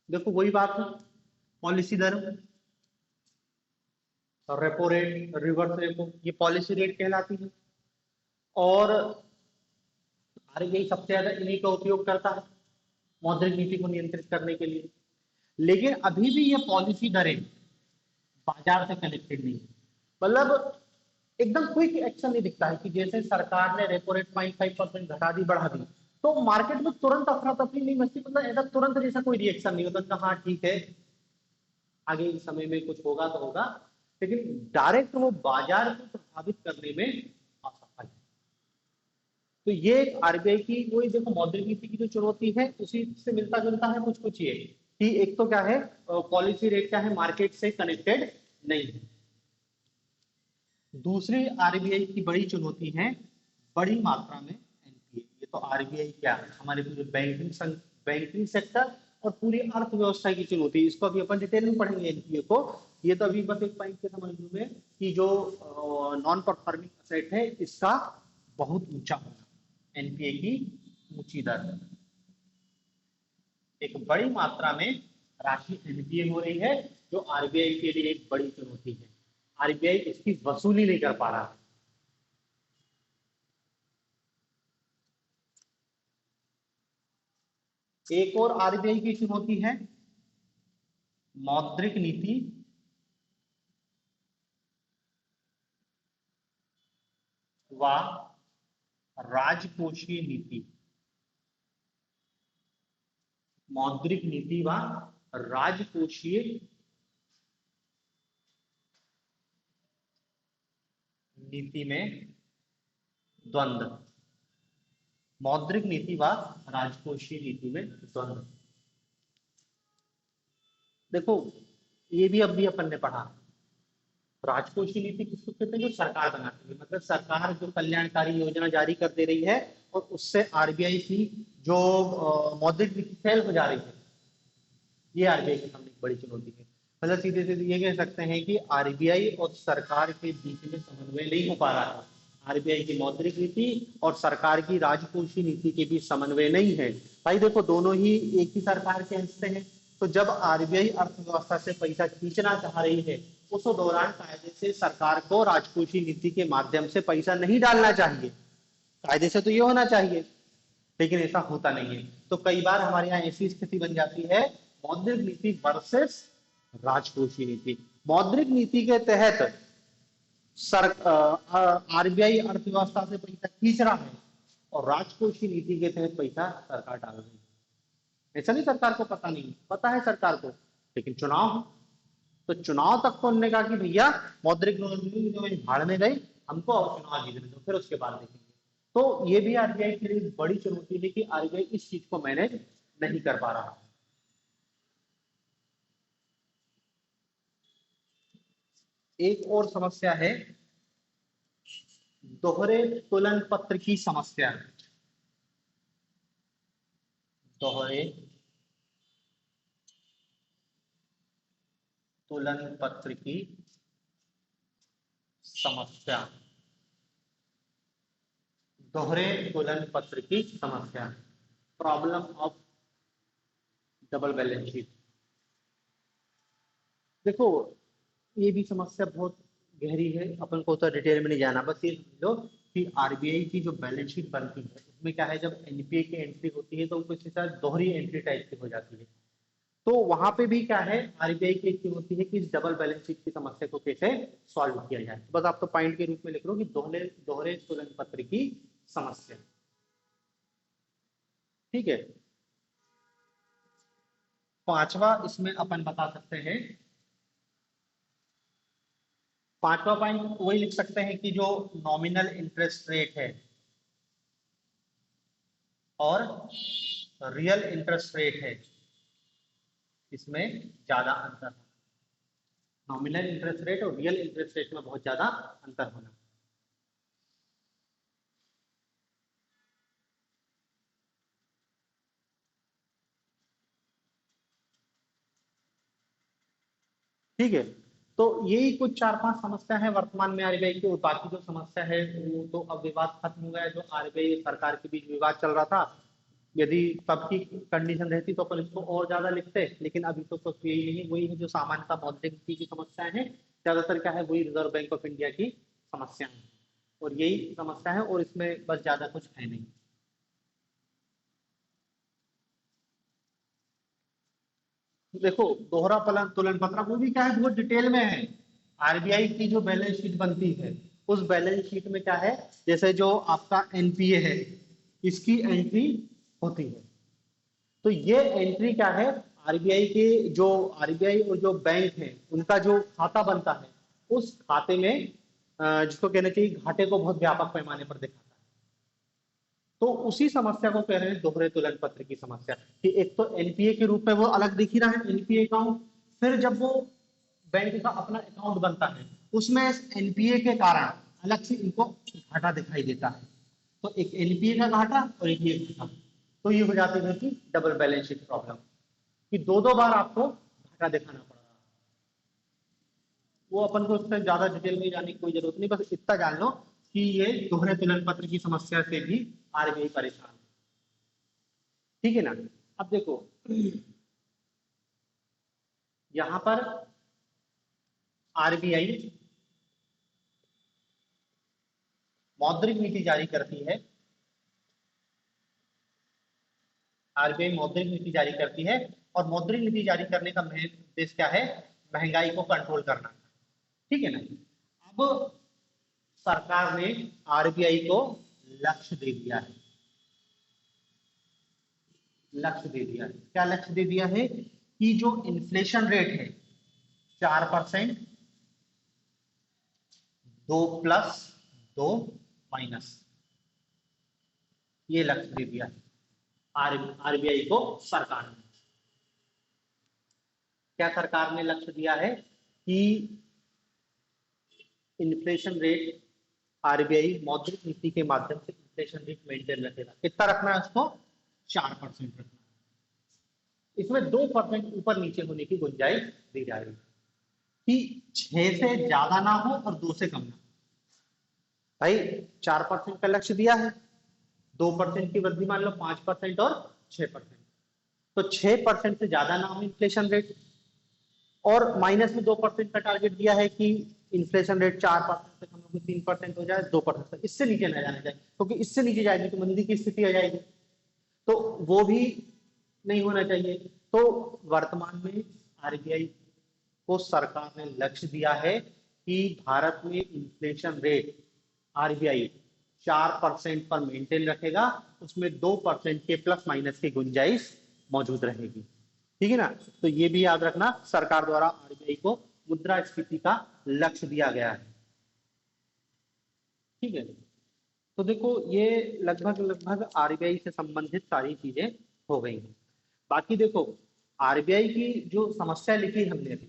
देखो वही बात है, पॉलिसी दर, रेपो रेट, रिवर्स रेपो, ये पॉलिसी रेट कहलाती है और आरबीआई सबसे ज्यादा इन्हीं का उपयोग करता है मौद्रिक नीति को नियंत्रित करने के लिए। लेकिन अभी भी ये पॉलिसी दरें बाजार से कनेक्टेड नहीं है, मतलब एकदम क्विक एक्शन नहीं दिखता है कि जैसे सरकार ने रेपो रेट 0.5% घटा दी बढ़ा दी तो मार्केट में तुरंत अफरा तफरी नहीं मचती, मतलब ऐसा तुरंत जैसा कोई रिएक्शन नहीं होता, हाँ ठीक है आगे इस समय में कुछ होगा तो होगा, लेकिन डायरेक्ट वो बाजार को प्रभावित करने में असफल है। तो ये आरबीआई की वही देखो मौद्रिक नीति की जो चुनौती है उसी से मिलता जुलता है कुछ कुछ ये कि एक तो क्या है, पॉलिसी रेट क्या है मार्केट से कनेक्टेड नहीं है। दूसरी आरबीआई की बड़ी चुनौती है बड़ी मात्रा में एनपीए। ये तो आरबीआई क्या है हमारे पूरे बैंकिंग सेक्टर और पूरी अर्थव्यवस्था की चुनौती, इसको अभी अपन डिटेल में पढ़ेंगे एनपीए को। ये तो अभी बस एक पॉइंट के समझ में कि जो नॉन परफॉर्मिंग असेट है इसका बहुत ऊंचा होना, एनपीए की ऊंची दर, एक बड़ी मात्रा में राशि एनपीए हो रही है जो आरबीआई के लिए एक बड़ी चुनौती है। आरबीआई इसकी वसूली नहीं कर पा रहा। एक और आरबीआई की चुनौती है मौद्रिक नीति व राजकोषीय नीति, मौद्रिक नीति व राजकोषीय नीति में द्वंद्व, मौद्रिक नीति व राजकोषीय नीति में द्वंद्व। देखो ये भी अब भी अपन ने पढ़ा, राजकोषीय नीति किसको कहते हैं, जो सरकार बनाती है, मतलब सरकार जो कल्याणकारी योजना जारी कर दे रही है और उससे आरबीआई की जो मौद्रिक नीति फेल हो जा रही है, ये आरबीआई के सामने एक बड़ी चुनौती है। मतलब सीधे सीधे ये कह सकते हैं कि आरबीआई और सरकार के बीच में समन्वय नहीं हो पा रहा है। आरबीआई की मौद्रिक नीति और सरकार की राजकोषीय नीति के बीच समन्वय नहीं है। भाई देखो, दोनों ही एक ही सरकार के हिस्से हैं, तो जब आरबीआई अर्थव्यवस्था से पैसा खींचना चाह रही है, उस दौरान कायदे से सरकार को राजकोषीय नीति के माध्यम से पैसा नहीं डालना चाहिए। कायदे से तो ये होना चाहिए, लेकिन ऐसा होता नहीं है। तो कई बार हमारे यहाँ ऐसी स्थिति बन जाती है, मौद्रिक नीति वर्सेस राजकोषीय नीति। मौद्रिक नीति के तहत आरबीआई अर्थव्यवस्था से पैसा खींच रहा है और राजकोषीय नीति के तहत पैसा सरकार डाल रही है। ऐसा नहीं सरकार को पता नहीं, पता है सरकार को, लेकिन चुनाव है, तो चुनाव तक तो उन्होंने कहा कि भैया मौद्रिक नीति भाड़ में गई, हमको और चुनाव जीतने दो, फिर उसके बाद देखेंगे। तो ये भी आरबीआई के लिए बड़ी चुनौती है कि आरबीआई इस चीज को मैनेज नहीं कर पा रहा। एक और समस्या है दोहरे तुलन पत्र की समस्या। दोहरे तुलन पत्र की समस्या। दोहरे तुलन पत्र की समस्या, problem of double balance sheet. देखो, ये भी समस्या बहुत गहरी है, अपन को तो डिटेल में नहीं जाना, बस ये समझ लो कि आरबीआई की जो बैलेंस शीट बनती है उसमें क्या है, जब एनपीए की एंट्री होती है तो कुछ दोहरी एंट्री टाइप की हो जाती है। तो वहां पे भी क्या है, आरबीआई की इच्छा होती है कि इस डबल बैलेंस शीट की समस्या को कैसे सॉल्व किया जाए। बस आप तो पॉइंट के रूप में लिख लो कि दोहरे दोहरे तुलन पत्र की समस्या। ठीक है, पांचवा इसमें अपन बता सकते हैं, पांचवा पॉइंट वही लिख सकते हैं कि जो नॉमिनल इंटरेस्ट रेट है और रियल इंटरेस्ट रेट है, इसमें ज्यादा अंतर है। नॉमिनल इंटरेस्ट रेट और रियल इंटरेस्ट रेट में बहुत ज्यादा अंतर होना। ठीक है, तो यही कुछ चार पांच समस्या है वर्तमान में आरबीआई की। और बाकी जो समस्या है वो तो अब विवाद खत्म हो गया है, जो आरबीआई सरकार के बीच विवाद चल रहा था। यदि तब की कंडीशन रहती तो अपन इसको और ज्यादा लिखते, लेकिन अभी तो कुछ यही नहीं, वही है जो सामान्यतः मौद्रिक नीति की समस्याएं हैं, ज्यादातर क्या है वही रिजर्व बैंक ऑफ इंडिया की समस्या है, और यही समस्या है, और इसमें बस ज्यादा कुछ है नहीं। देखो, दोहरा तुलन पत्र वो भी क्या है, बहुत डिटेल में है। आरबीआई की जो बैलेंस शीट बनती है, उस बैलेंस शीट में क्या है, जैसे जो आपका एनपीए है, इसकी एंट्री होती है। तो ये एंट्री क्या है, आरबीआई के जो आरबीआई और जो बैंक है उनका जो खाता बनता है, उस खाते में जिसको कहना चाहिए घाटे को बहुत व्यापक पैमाने पर दिखाता है। तो उसी समस्या को कह रहे हैं दोहरे तुलन पत्र की समस्या, कि एक तो एनपीए के रूप में वो अलग दिख ही रहा है एनपीए अकाउंट, फिर जब वो बैंक का अपना अकाउंट बनता है उसमें एनपीए के कारण अलग से इनको घाटा दिखाई देता है। तो एक एनपीए का घाटा और एक ये घाटा, तो ये हो जाती है कि डबल बैलेंस शीट प्रॉब्लम, कि दो दो बार आपको घाटा दिखाना पड़ रहा है। वो अपन को उससे ज्यादा डिटेल में जाने की कोई जरूरत नहीं, बस इतना जान लो कि ये दोहरे तुलन पत्र की समस्या से भी आरबीआई परेशान है। ठीक है ना। अब देखो, यहां पर आरबीआई मौद्रिक नीति जारी करती है, आरबीआई मौद्रिक नीति जारी करती है, और मौद्रिक नीति जारी करने का मेन उद्देश्य क्या है, महंगाई को कंट्रोल करना। ठीक है ना। अब सरकार ने आरबीआई को लक्ष्य दे दिया है, लक्ष्य दे दिया है, क्या लक्ष्य दे दिया है, कि जो इन्फ्लेशन रेट है 4%, 2+2-, ये लक्ष्य दे दिया है आरबीआई को सरकार ने। क्या सरकार ने लक्ष्य दिया है कि इन्फ्लेशन रेट, आरबीआई मौद्रिक नीति के माध्यम से इन्फ्लेशन रेट मेंटेन रखेगा। कितना रखना है उसको? 4% रखना है। इसमें 2% ऊपर नीचे होने की गुंजाइश दी जा रही है कि 6 से ज्यादा ना हो और 2 से कम ना हो। भाई 4% का लक्ष्य दिया है, 2% की वृद्धि मान लो, 5% और 6%। तो 6% से ज्यादा ना हो इन्फ्लेशन रेट, और माइनस में 2% का टारगेट दिया है कि इन्फ्लेशन रेट 4% से कम होकर 3% हो जाए, 2%, इससे नीचे ना जाना चाहिए, क्योंकि इससे नीचे जाएगी तो मंदी की स्थिति आ जाएगी, तो वो भी नहीं होना चाहिए। तो वर्तमान में आरबीआई को सरकार ने लक्ष्य दिया है कि भारत में इन्फ्लेशन रेट आरबीआई 4% पर मेंटेन रखेगा, उसमें 2% के प्लस माइनस की गुंजाइश मौजूद रहेगी। ठीक है ना? तो ये भी याद रखना, सरकार द्वारा आरबीआई को मुद्रास्फीति का लक्ष्य दिया गया है। ठीक है, तो देखो ये लगभग लगभग आरबीआई से संबंधित सारी चीजें हो गई हैं। बाकी देखो आरबीआई की जो समस्या लिखी हमने अभी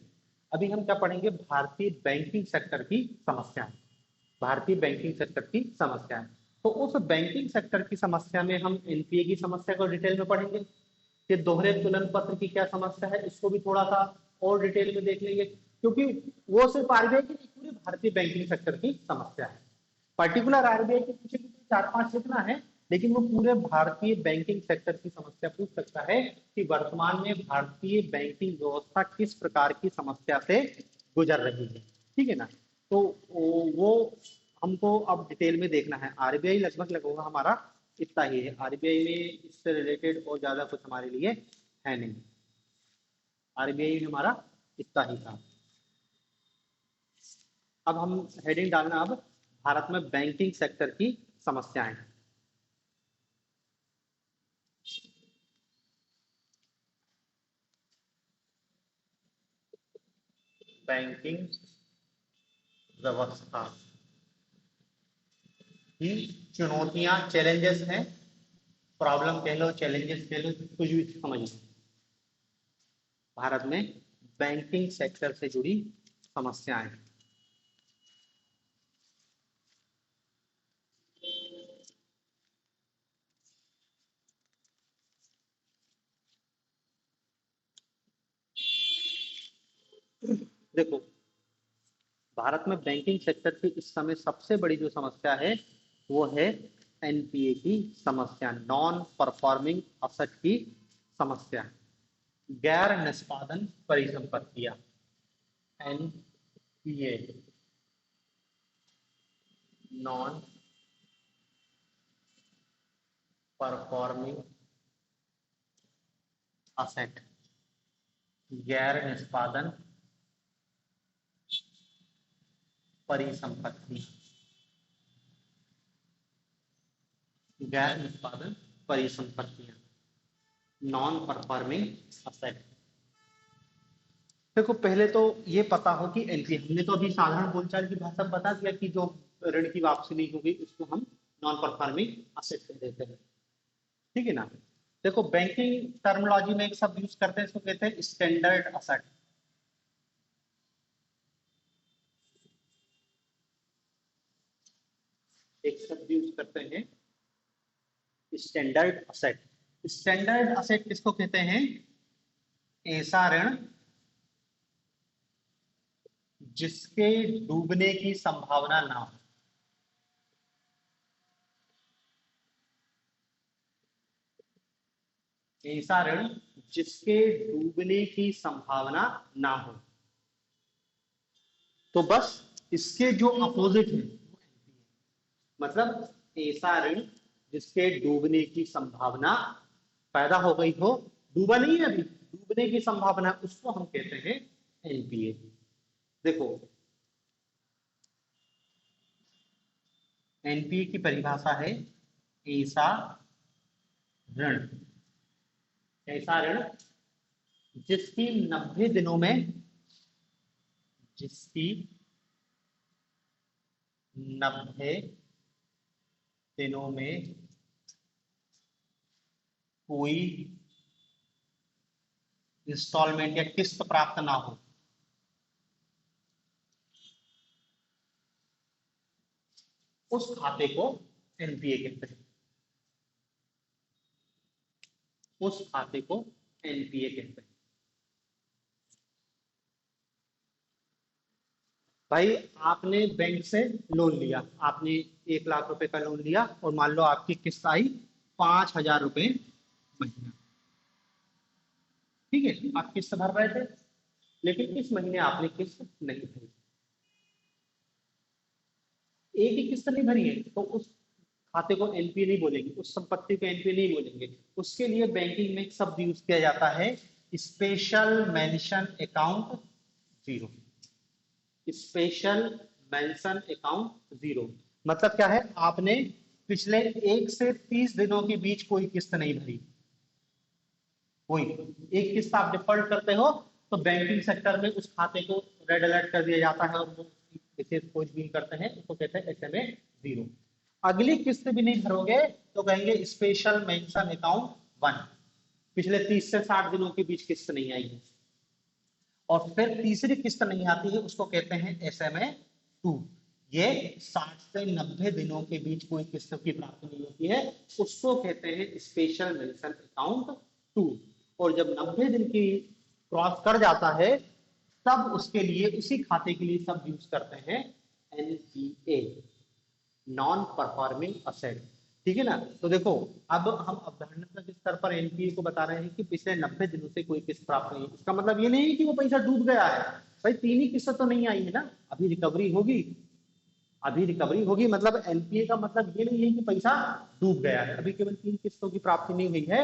अभी हम क्या पढ़ेंगे? भारतीय बैंकिंग सेक्टर की समस्याएं। भारतीय बैंकिंग सेक्टर की समस्याएं, तो उस बैंकिंग सेक्टर की समस्या में हम एनपीए की समस्या को डिटेल में पढ़ेंगे, कि दोहरे तुलन पत्र की क्या समस्या है इसको भी थोड़ा सा और डिटेल में देख लेंगे, क्योंकि वो सिर्फ आरबीआई की नहीं, पूरे भारतीय बैंकिंग सेक्टर की समस्या है। पर्टिकुलर आरबीआई के पीछे 4-5 लिखना है, लेकिन वो पूरे भारतीय बैंकिंग सेक्टर की समस्या पूछ सकता है कि वर्तमान में भारतीय बैंकिंग व्यवस्था किस प्रकार की समस्या से गुजर रही है। ठीक है ना? तो वो हमको अब डिटेल में देखना है। आरबीआई लगभग लगभग हमारा इतना ही है, आरबीआई में इससे रिलेटेड और ज्यादा कुछ हमारे लिए है नहीं, आरबीआई में हमारा इतना ही था। अब हम हेडिंग डालना, अब भारत में बैंकिंग सेक्टर की समस्याएं। बैंकिंग व्यवस्था की चुनौतियां, चैलेंजेस हैं, प्रॉब्लम कह लो, चैलेंजेस कह लो, कुछ भी समझ लो। भारत में बैंकिंग सेक्टर से जुड़ी समस्याएं। देखो भारत में बैंकिंग सेक्टर की इस समय सबसे बड़ी जो समस्या है वो है एनपीए की समस्या, नॉन परफॉर्मिंग असेट की समस्या, गैर निष्पादन परिसंपत्तियां, एनपीए, नॉन परफॉर्मिंग असेट, गैर निष्पादन परिसंपत्ति, गैर निष्पादन परिसंपत्तियां, नॉन परफॉर्मिंग असेट। देखो पहले तो ये पता हो कि एनपीए, हमने तो अभी साधारण बोलचाल की भाषा में बता दिया कि जो ऋण की वापसी नहीं होगी उसको हम नॉन परफॉर्मिंग असेट कह देते हैं। ठीक है ना? देखो बैंकिंग टर्मिनोलॉजी में एक शब्द यूज करते हैं, इसको कहते हैं स्टैंडर्ड असेट। एक शब्द यूज करते हैं स्टैंडर्ड असेट। स्टैंडर्ड असेट किसको कहते हैं? ऐसा ऋण जिसके डूबने की संभावना ना हो। ऐसा ऋण जिसके डूबने की संभावना ना हो। तो बस इसके जो अपोजिट है, मतलब ऐसा ऋण जिसके डूबने की संभावना पैदा हो गई हो, डूबा नहीं है अभी, डूबने की संभावना, उसको हम कहते हैं एनपीए। देखो एनपीए की परिभाषा है ऐसा ऋण, ऐसा ऋण जिसकी 90 दिनों में, जिसकी 90 दिनों में कोई इंस्टॉलमेंट या किस्त प्राप्त ना हो, उस खाते को एनपीए कहते हैं। उस खाते को एनपीए कहते हैं। भाई आपने बैंक से लोन लिया, आपने 1 लाख रुपए का लोन लिया और मान लो आपकी किस्त आई 5,000 रुपए महीना। ठीक है, आप किस्त भर रहे थे, लेकिन इस महीने आपने किस्त नहीं भरी, एक ही किस्त नहीं भरी है, तो उस खाते को एनपीए नहीं बोलेंगे, उस संपत्ति को एनपीए नहीं बोलेंगे। उसके लिए बैंकिंग में एक शब्द यूज किया जाता है, special mention account zero. Special mention account zero मतलब क्या है, आपने पिछले 1 से 30 दिनों के बीच कोई किस्त नहीं भरी, कोई एक किस्त आप डिफॉल्ट करते हो तो बैंकिंग सेक्टर में उस खाते को रेड अलर्ट कर दिया जाता है और वो इसे खोजबीन करते हैं, उसको कहते हैं एसएमए जीरो। अगली किस्त भी नहीं भरोगे तो कहेंगे स्पेशल मेंशन अकाउंट वन, पिछले 30 से 60 दिनों के बीच किस्त नहीं आई है। और फिर तीसरी किस्त नहीं आती है, उसको कहते हैं एसएमए टू, ये 60 से 90 दिनों के बीच कोई किस्त की प्राप्ति नहीं होती है, उसको कहते हैं स्पेशल मेंशन अकाउंट टू। और जब 90 दिन की क्रॉस कर जाता है तब उसके लिए, उसी खाते के लिए सब यूज करते हैं एनपीए, नॉन परफॉर्मिंग असेट। ठीक है ना। तो देखो अब हम अवधारणा के स्तर पर एनपीए को बता रहे हैं कि पिछले 90 दिनों से कोई किस्त प्राप्त नहीं है, इसका मतलब ये नहीं है कि वो पैसा डूब गया है। भाई 3 ही किस्त तो नहीं आई है ना, अभी रिकवरी होगी, अभी रिकवरी होगी। मतलब एनपीए का मतलब ये नहीं है कि पैसा डूब गया है, अभी केवल 3 किस्तों की प्राप्ति नहीं हुई है,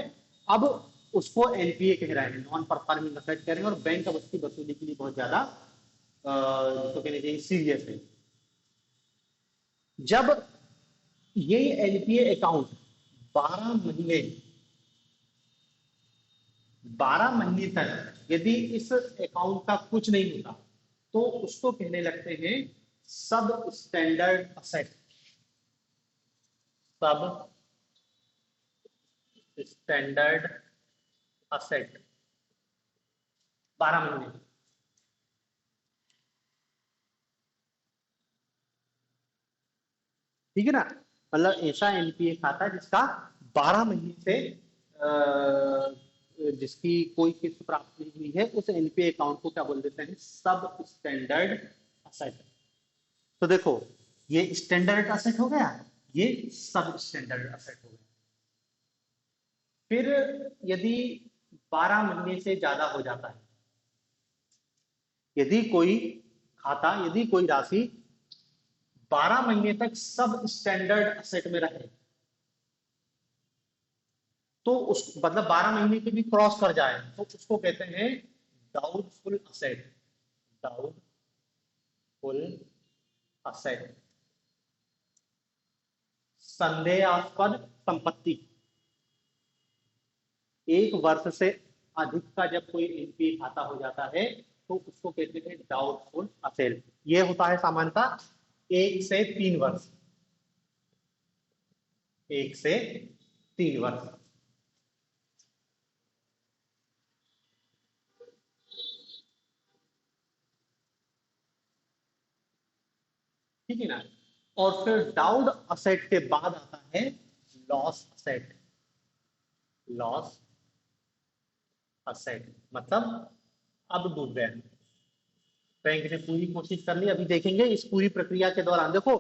अब उसको एनपीए कह रहे हैं, नॉन परफॉर्मिंग असेट कह रहे हैं। और बैंक अब उसकी वसूली के लिए बहुत ज्यादा तो कहना चाहिए सीरियस है। जब ये एनपीए अकाउंट 12 महीने 12 महीने तक यदि इस अकाउंट का कुछ नहीं होता तो उसको कहने लगते हैं सब स्टैंडर्ड असेट, सब स्टैंडर्ड असेट 12 महीने। ठीक है ना, मतलब ऐसा एनपीए खाता जिसका 12 महीने से जिसकी कोई किस्त प्राप्त नहीं हुई है, उस एनपीए अकाउंट को क्या बोल देते हैं, सब स्टैंडर्ड असेट। तो देखो ये स्टैंडर्ड असेट हो गया, ये सब स्टैंडर्ड असेट हो गया। फिर यदि 12 महीने से ज्यादा हो जाता है, यदि कोई खाता, यदि कोई राशि 12 महीने तक सब स्टैंडर्ड असेट में रहे, तो उस मतलब 12 महीने के भी क्रॉस कर जाए तो उसको कहते हैं डाउटफुल असेट, डाउटफुल असेट, संदेहास्पद संपत्ति। 1 वर्ष से अधिक का जब कोई एनपीए खाता हो जाता है तो उसको कहते हैं डाउटफुल असेट। ये होता है सामान्यतः 1 से 3 वर्ष, 1 से 3 वर्ष। ठीक है ना। और फिर डाउड असेट के बाद आता है लॉस असेट, लॉस असेट मतलब अब डूब गया, बैंक ने पूरी कोशिश कर ली। अभी देखेंगे इस पूरी प्रक्रिया के दौरान, देखो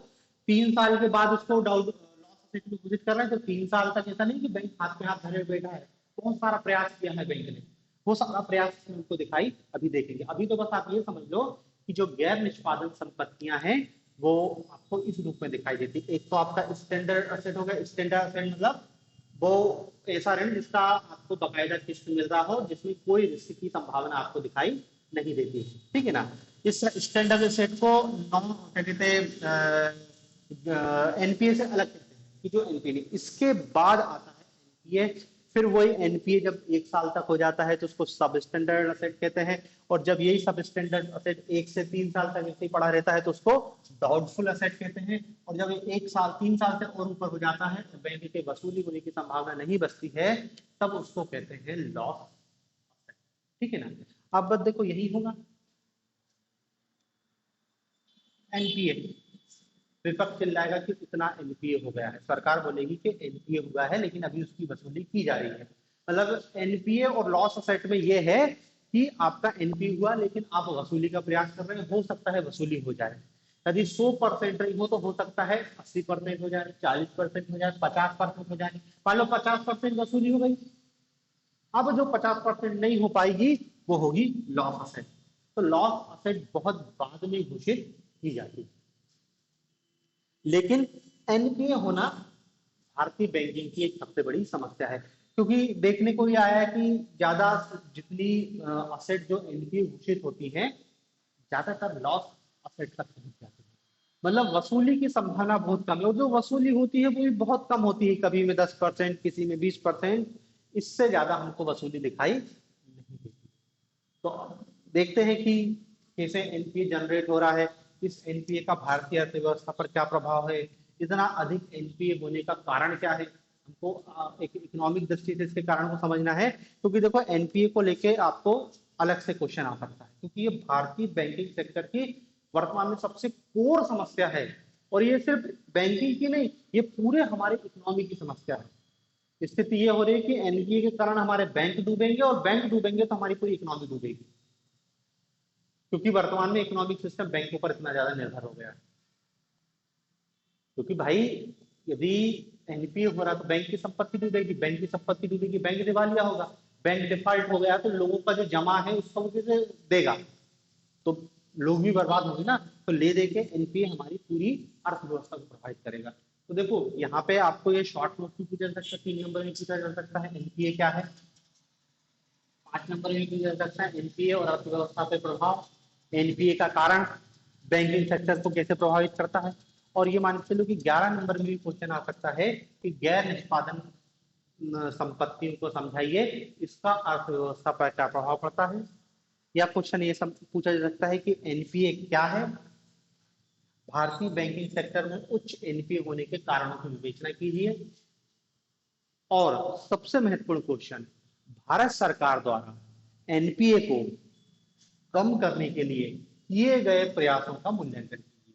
3 साल के बाद उसको डाउट लॉस असेट में घोषित कर रहे हैं, तो 3 साल तक ऐसा नहीं कि बैंक हाथ पे हाथ धरे बैठा है, बहुत सारा प्रयास किया है बैंक ने, वो सारा प्रयास उनको दिखाई अभी देखेंगे। अभी तो बस आप ये समझ लो कि जो गैर निष्पादन संपत्तियां हैं वो आपको इस रूप में दिखाई देती है। एक तो आपका स्टैंडर्ड असेट हो गया, स्टैंडर्ड असेट मतलब वो ऐसा ऋण जिसका आपको बकायदा किस्त मिल रहा हो, जिसमें कोई रिस्क की संभावना आपको दिखाई नहीं देती। ठीक है ना। इस स्टैंडर्ड असेट को नॉन क्या कहते हैं, एनपीए से अलग करते हैं कि जो एनपीए, इसके बाद आता है एनपीए। फिर वही एनपीए जब 1 साल तक हो जाता है तो उसको सब स्टैंडर्ड असेट कहते हैं। और जब यही सब स्टैंडर्ड असेट 1 से 3 साल तक ऐसे ही पड़ा रहता है तो उसको डाउटफुल असेट कहते हैं। और जब 1 साल 3 साल से और ऊपर हो जाता है तो बैंक के वसूली होने की संभावना नहीं बचती है, तब उसको कहते हैं लॉस असेट। ठीक है ना। अब देखो यही होगा एनपीए, विपक्ष चिल्लाएगा कि इतना एनपीए हो गया है, सरकार बोलेगी कि एनपीए हुआ है लेकिन अभी उसकी वसूली की जा रही है। मतलब एनपीए और लॉस असेट में ये है कि आपका एनपीए हुआ लेकिन आप वसूली का प्रयास कर रहे हैं, हो सकता है वसूली हो जाए। यदि 100% रही हो तो हो सकता है 80% हो जाए, 40% हो जाए, 50% हो जाए। मान लो 50% वसूली हो गई, अब जो 50% नहीं हो पाएगी वो होगी लॉस असेट। तो लॉस असेट बहुत बाद में घोषित की जाती है। लेकिन एनपीए होना भारतीय बैंकिंग की एक सबसे बड़ी समस्या है, क्योंकि देखने को ये आया है कि ज्यादा जितनी असेट जो एनपीए घोषित होती हैं ज्यादातर लॉस असेट तक पहुंच जाती है। मतलब वसूली की संभावना बहुत कम है, और जो वसूली होती है वो भी बहुत कम होती है, कभी में 10%, किसी में 20%, इससे ज्यादा हमको वसूली दिखाई नहीं देती। तो देखते हैं कि कैसे एनपीए जनरेट हो रहा है, इस एनपीए का भारतीय अर्थव्यवस्था पर क्या प्रभाव है, इतना अधिक एनपीए होने का कारण क्या है। हमको एक इकोनॉमिक दृष्टि से इसके कारण को समझना है, क्योंकि देखो एनपीए को लेके आपको अलग से क्वेश्चन आ सकता है, क्योंकि ये भारतीय बैंकिंग सेक्टर की वर्तमान में सबसे कोर समस्या है। और ये सिर्फ बैंकिंग की नहीं, ये पूरे हमारे इकोनॉमी की समस्या है। स्थिति ये हो रही है कि एनपीए के कारण हमारे बैंक डूबेंगे, और बैंक डूबेंगे तो हमारी पूरी इकोनॉमी डूबेगी, क्योंकि वर्तमान में इकोनॉमिक सिस्टम बैंकों पर इतना ज्यादा निर्भर हो गया है। क्योंकि भाई यदि एनपीए हो रहा तो बैंक की संपत्ति डूबेगी, बैंक की संपत्ति डूबेगी, बैंक दिवालिया होगा, बैंक डिफॉल्ट हो गया तो लोगों का जो जमा है उसको वो कैसे देगा, तो लोग भी बर्बाद होंगे ना। तो ले दे के एनपीए हमारी पूरी अर्थव्यवस्था को प्रभावित करेगा। तो देखो यहाँ पे आपको ये शॉर्ट नोट भी पूछा जा सकता है, 3 नंबर में पूछा जा सकता है एनपीए क्या है, 5 नंबर में पूछा जा सकता है एनपीए और अर्थव्यवस्था पे प्रभाव, एनपीए का कारण, बैंकिंग सेक्टर को कैसे प्रभावित करता है। और ये मान के चलो कि 11 नंबर में भी क्वेश्चन आ सकता है कि गैर निष्पादन संपत्तियों को समझाइए, इसका अर्थव्यवस्था पर क्या प्रभाव पड़ता है। या क्वेश्चन ये पूछा जा सकता है कि एनपीए क्या है, भारतीय बैंकिंग सेक्टर में उच्च एनपीए होने के कारणों की विवेचना कीजिए। और सबसे महत्वपूर्ण क्वेश्चन, भारत सरकार द्वारा एनपीए को कम करने के लिए किए गए प्रयासों का मूल्यांकन कीजिए।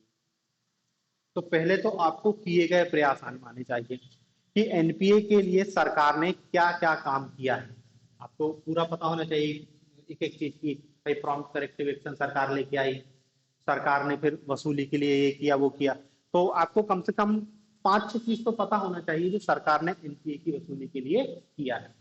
तो पहले तो आपको किए गए प्रयास मानने चाहिए कि एनपीए के लिए सरकार ने क्या क्या काम किया है, आपको पूरा पता होना चाहिए एक एक चीज की। भाई प्रॉम्प्ट करेक्टिव एक्शन सरकार लेके आई, सरकार ने फिर वसूली के लिए ये किया वो किया, तो आपको कम से कम 5-6 चीज तो पता होना चाहिए जो सरकार ने एनपीए की वसूली के लिए किया है।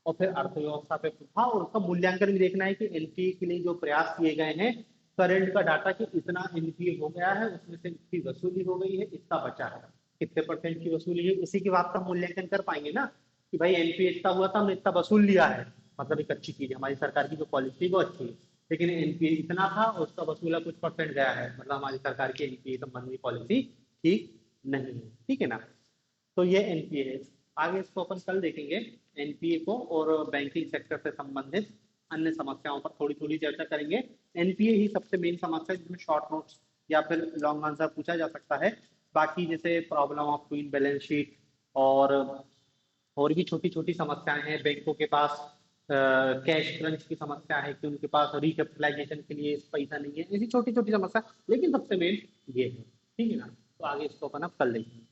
और फिर अर्थव्यवस्था पे प्रभाव और उसका मूल्यांकन भी देखना है कि एनपीए के लिए जो प्रयास किए गए हैं, करंट का डाटा कि इतना एनपीए हो गया है, उसमें से इसकी वसूली हो गई है, इतना बचा है, कितने परसेंट की वसूली है, उसी की बात का मूल्यांकन कर पाएंगे ना कि भाई एनपीए इतना हुआ था, हमने इतना वसूल लिया है, मतलब एक अच्छी चीज है, हमारी सरकार की जो पॉलिसी वो अच्छी है। लेकिन एनपीए इतना था और उसका वसूला कुछ परसेंट गया है, मतलब हमारी सरकार की एनपीए संबंधी पॉलिसी ठीक नहीं है। ठीक है ना। तो ये एनपीए है। आगे इसको अपन कल देखेंगे एनपीए को, और बैंकिंग सेक्टर से संबंधित अन्य समस्याओं पर थोड़ी थोड़ी चर्चा करेंगे। एनपीए ही सबसे मेन समस्या है जिसमें शॉर्ट नोट्स या फिर लॉन्ग आंसर पूछा जा सकता है। बाकी जैसे problem of queen balance sheet और भी छोटी छोटी समस्याएं हैं, बैंकों के पास कैश क्रंच की समस्या है कि उनके पास रिकैपिटलाइजेशन के लिए पैसा नहीं है, ऐसी छोटी छोटी समस्या, लेकिन सबसे मेन ये है। ठीक है ना। तो आगे इसको अपन अब कल देखेंगे।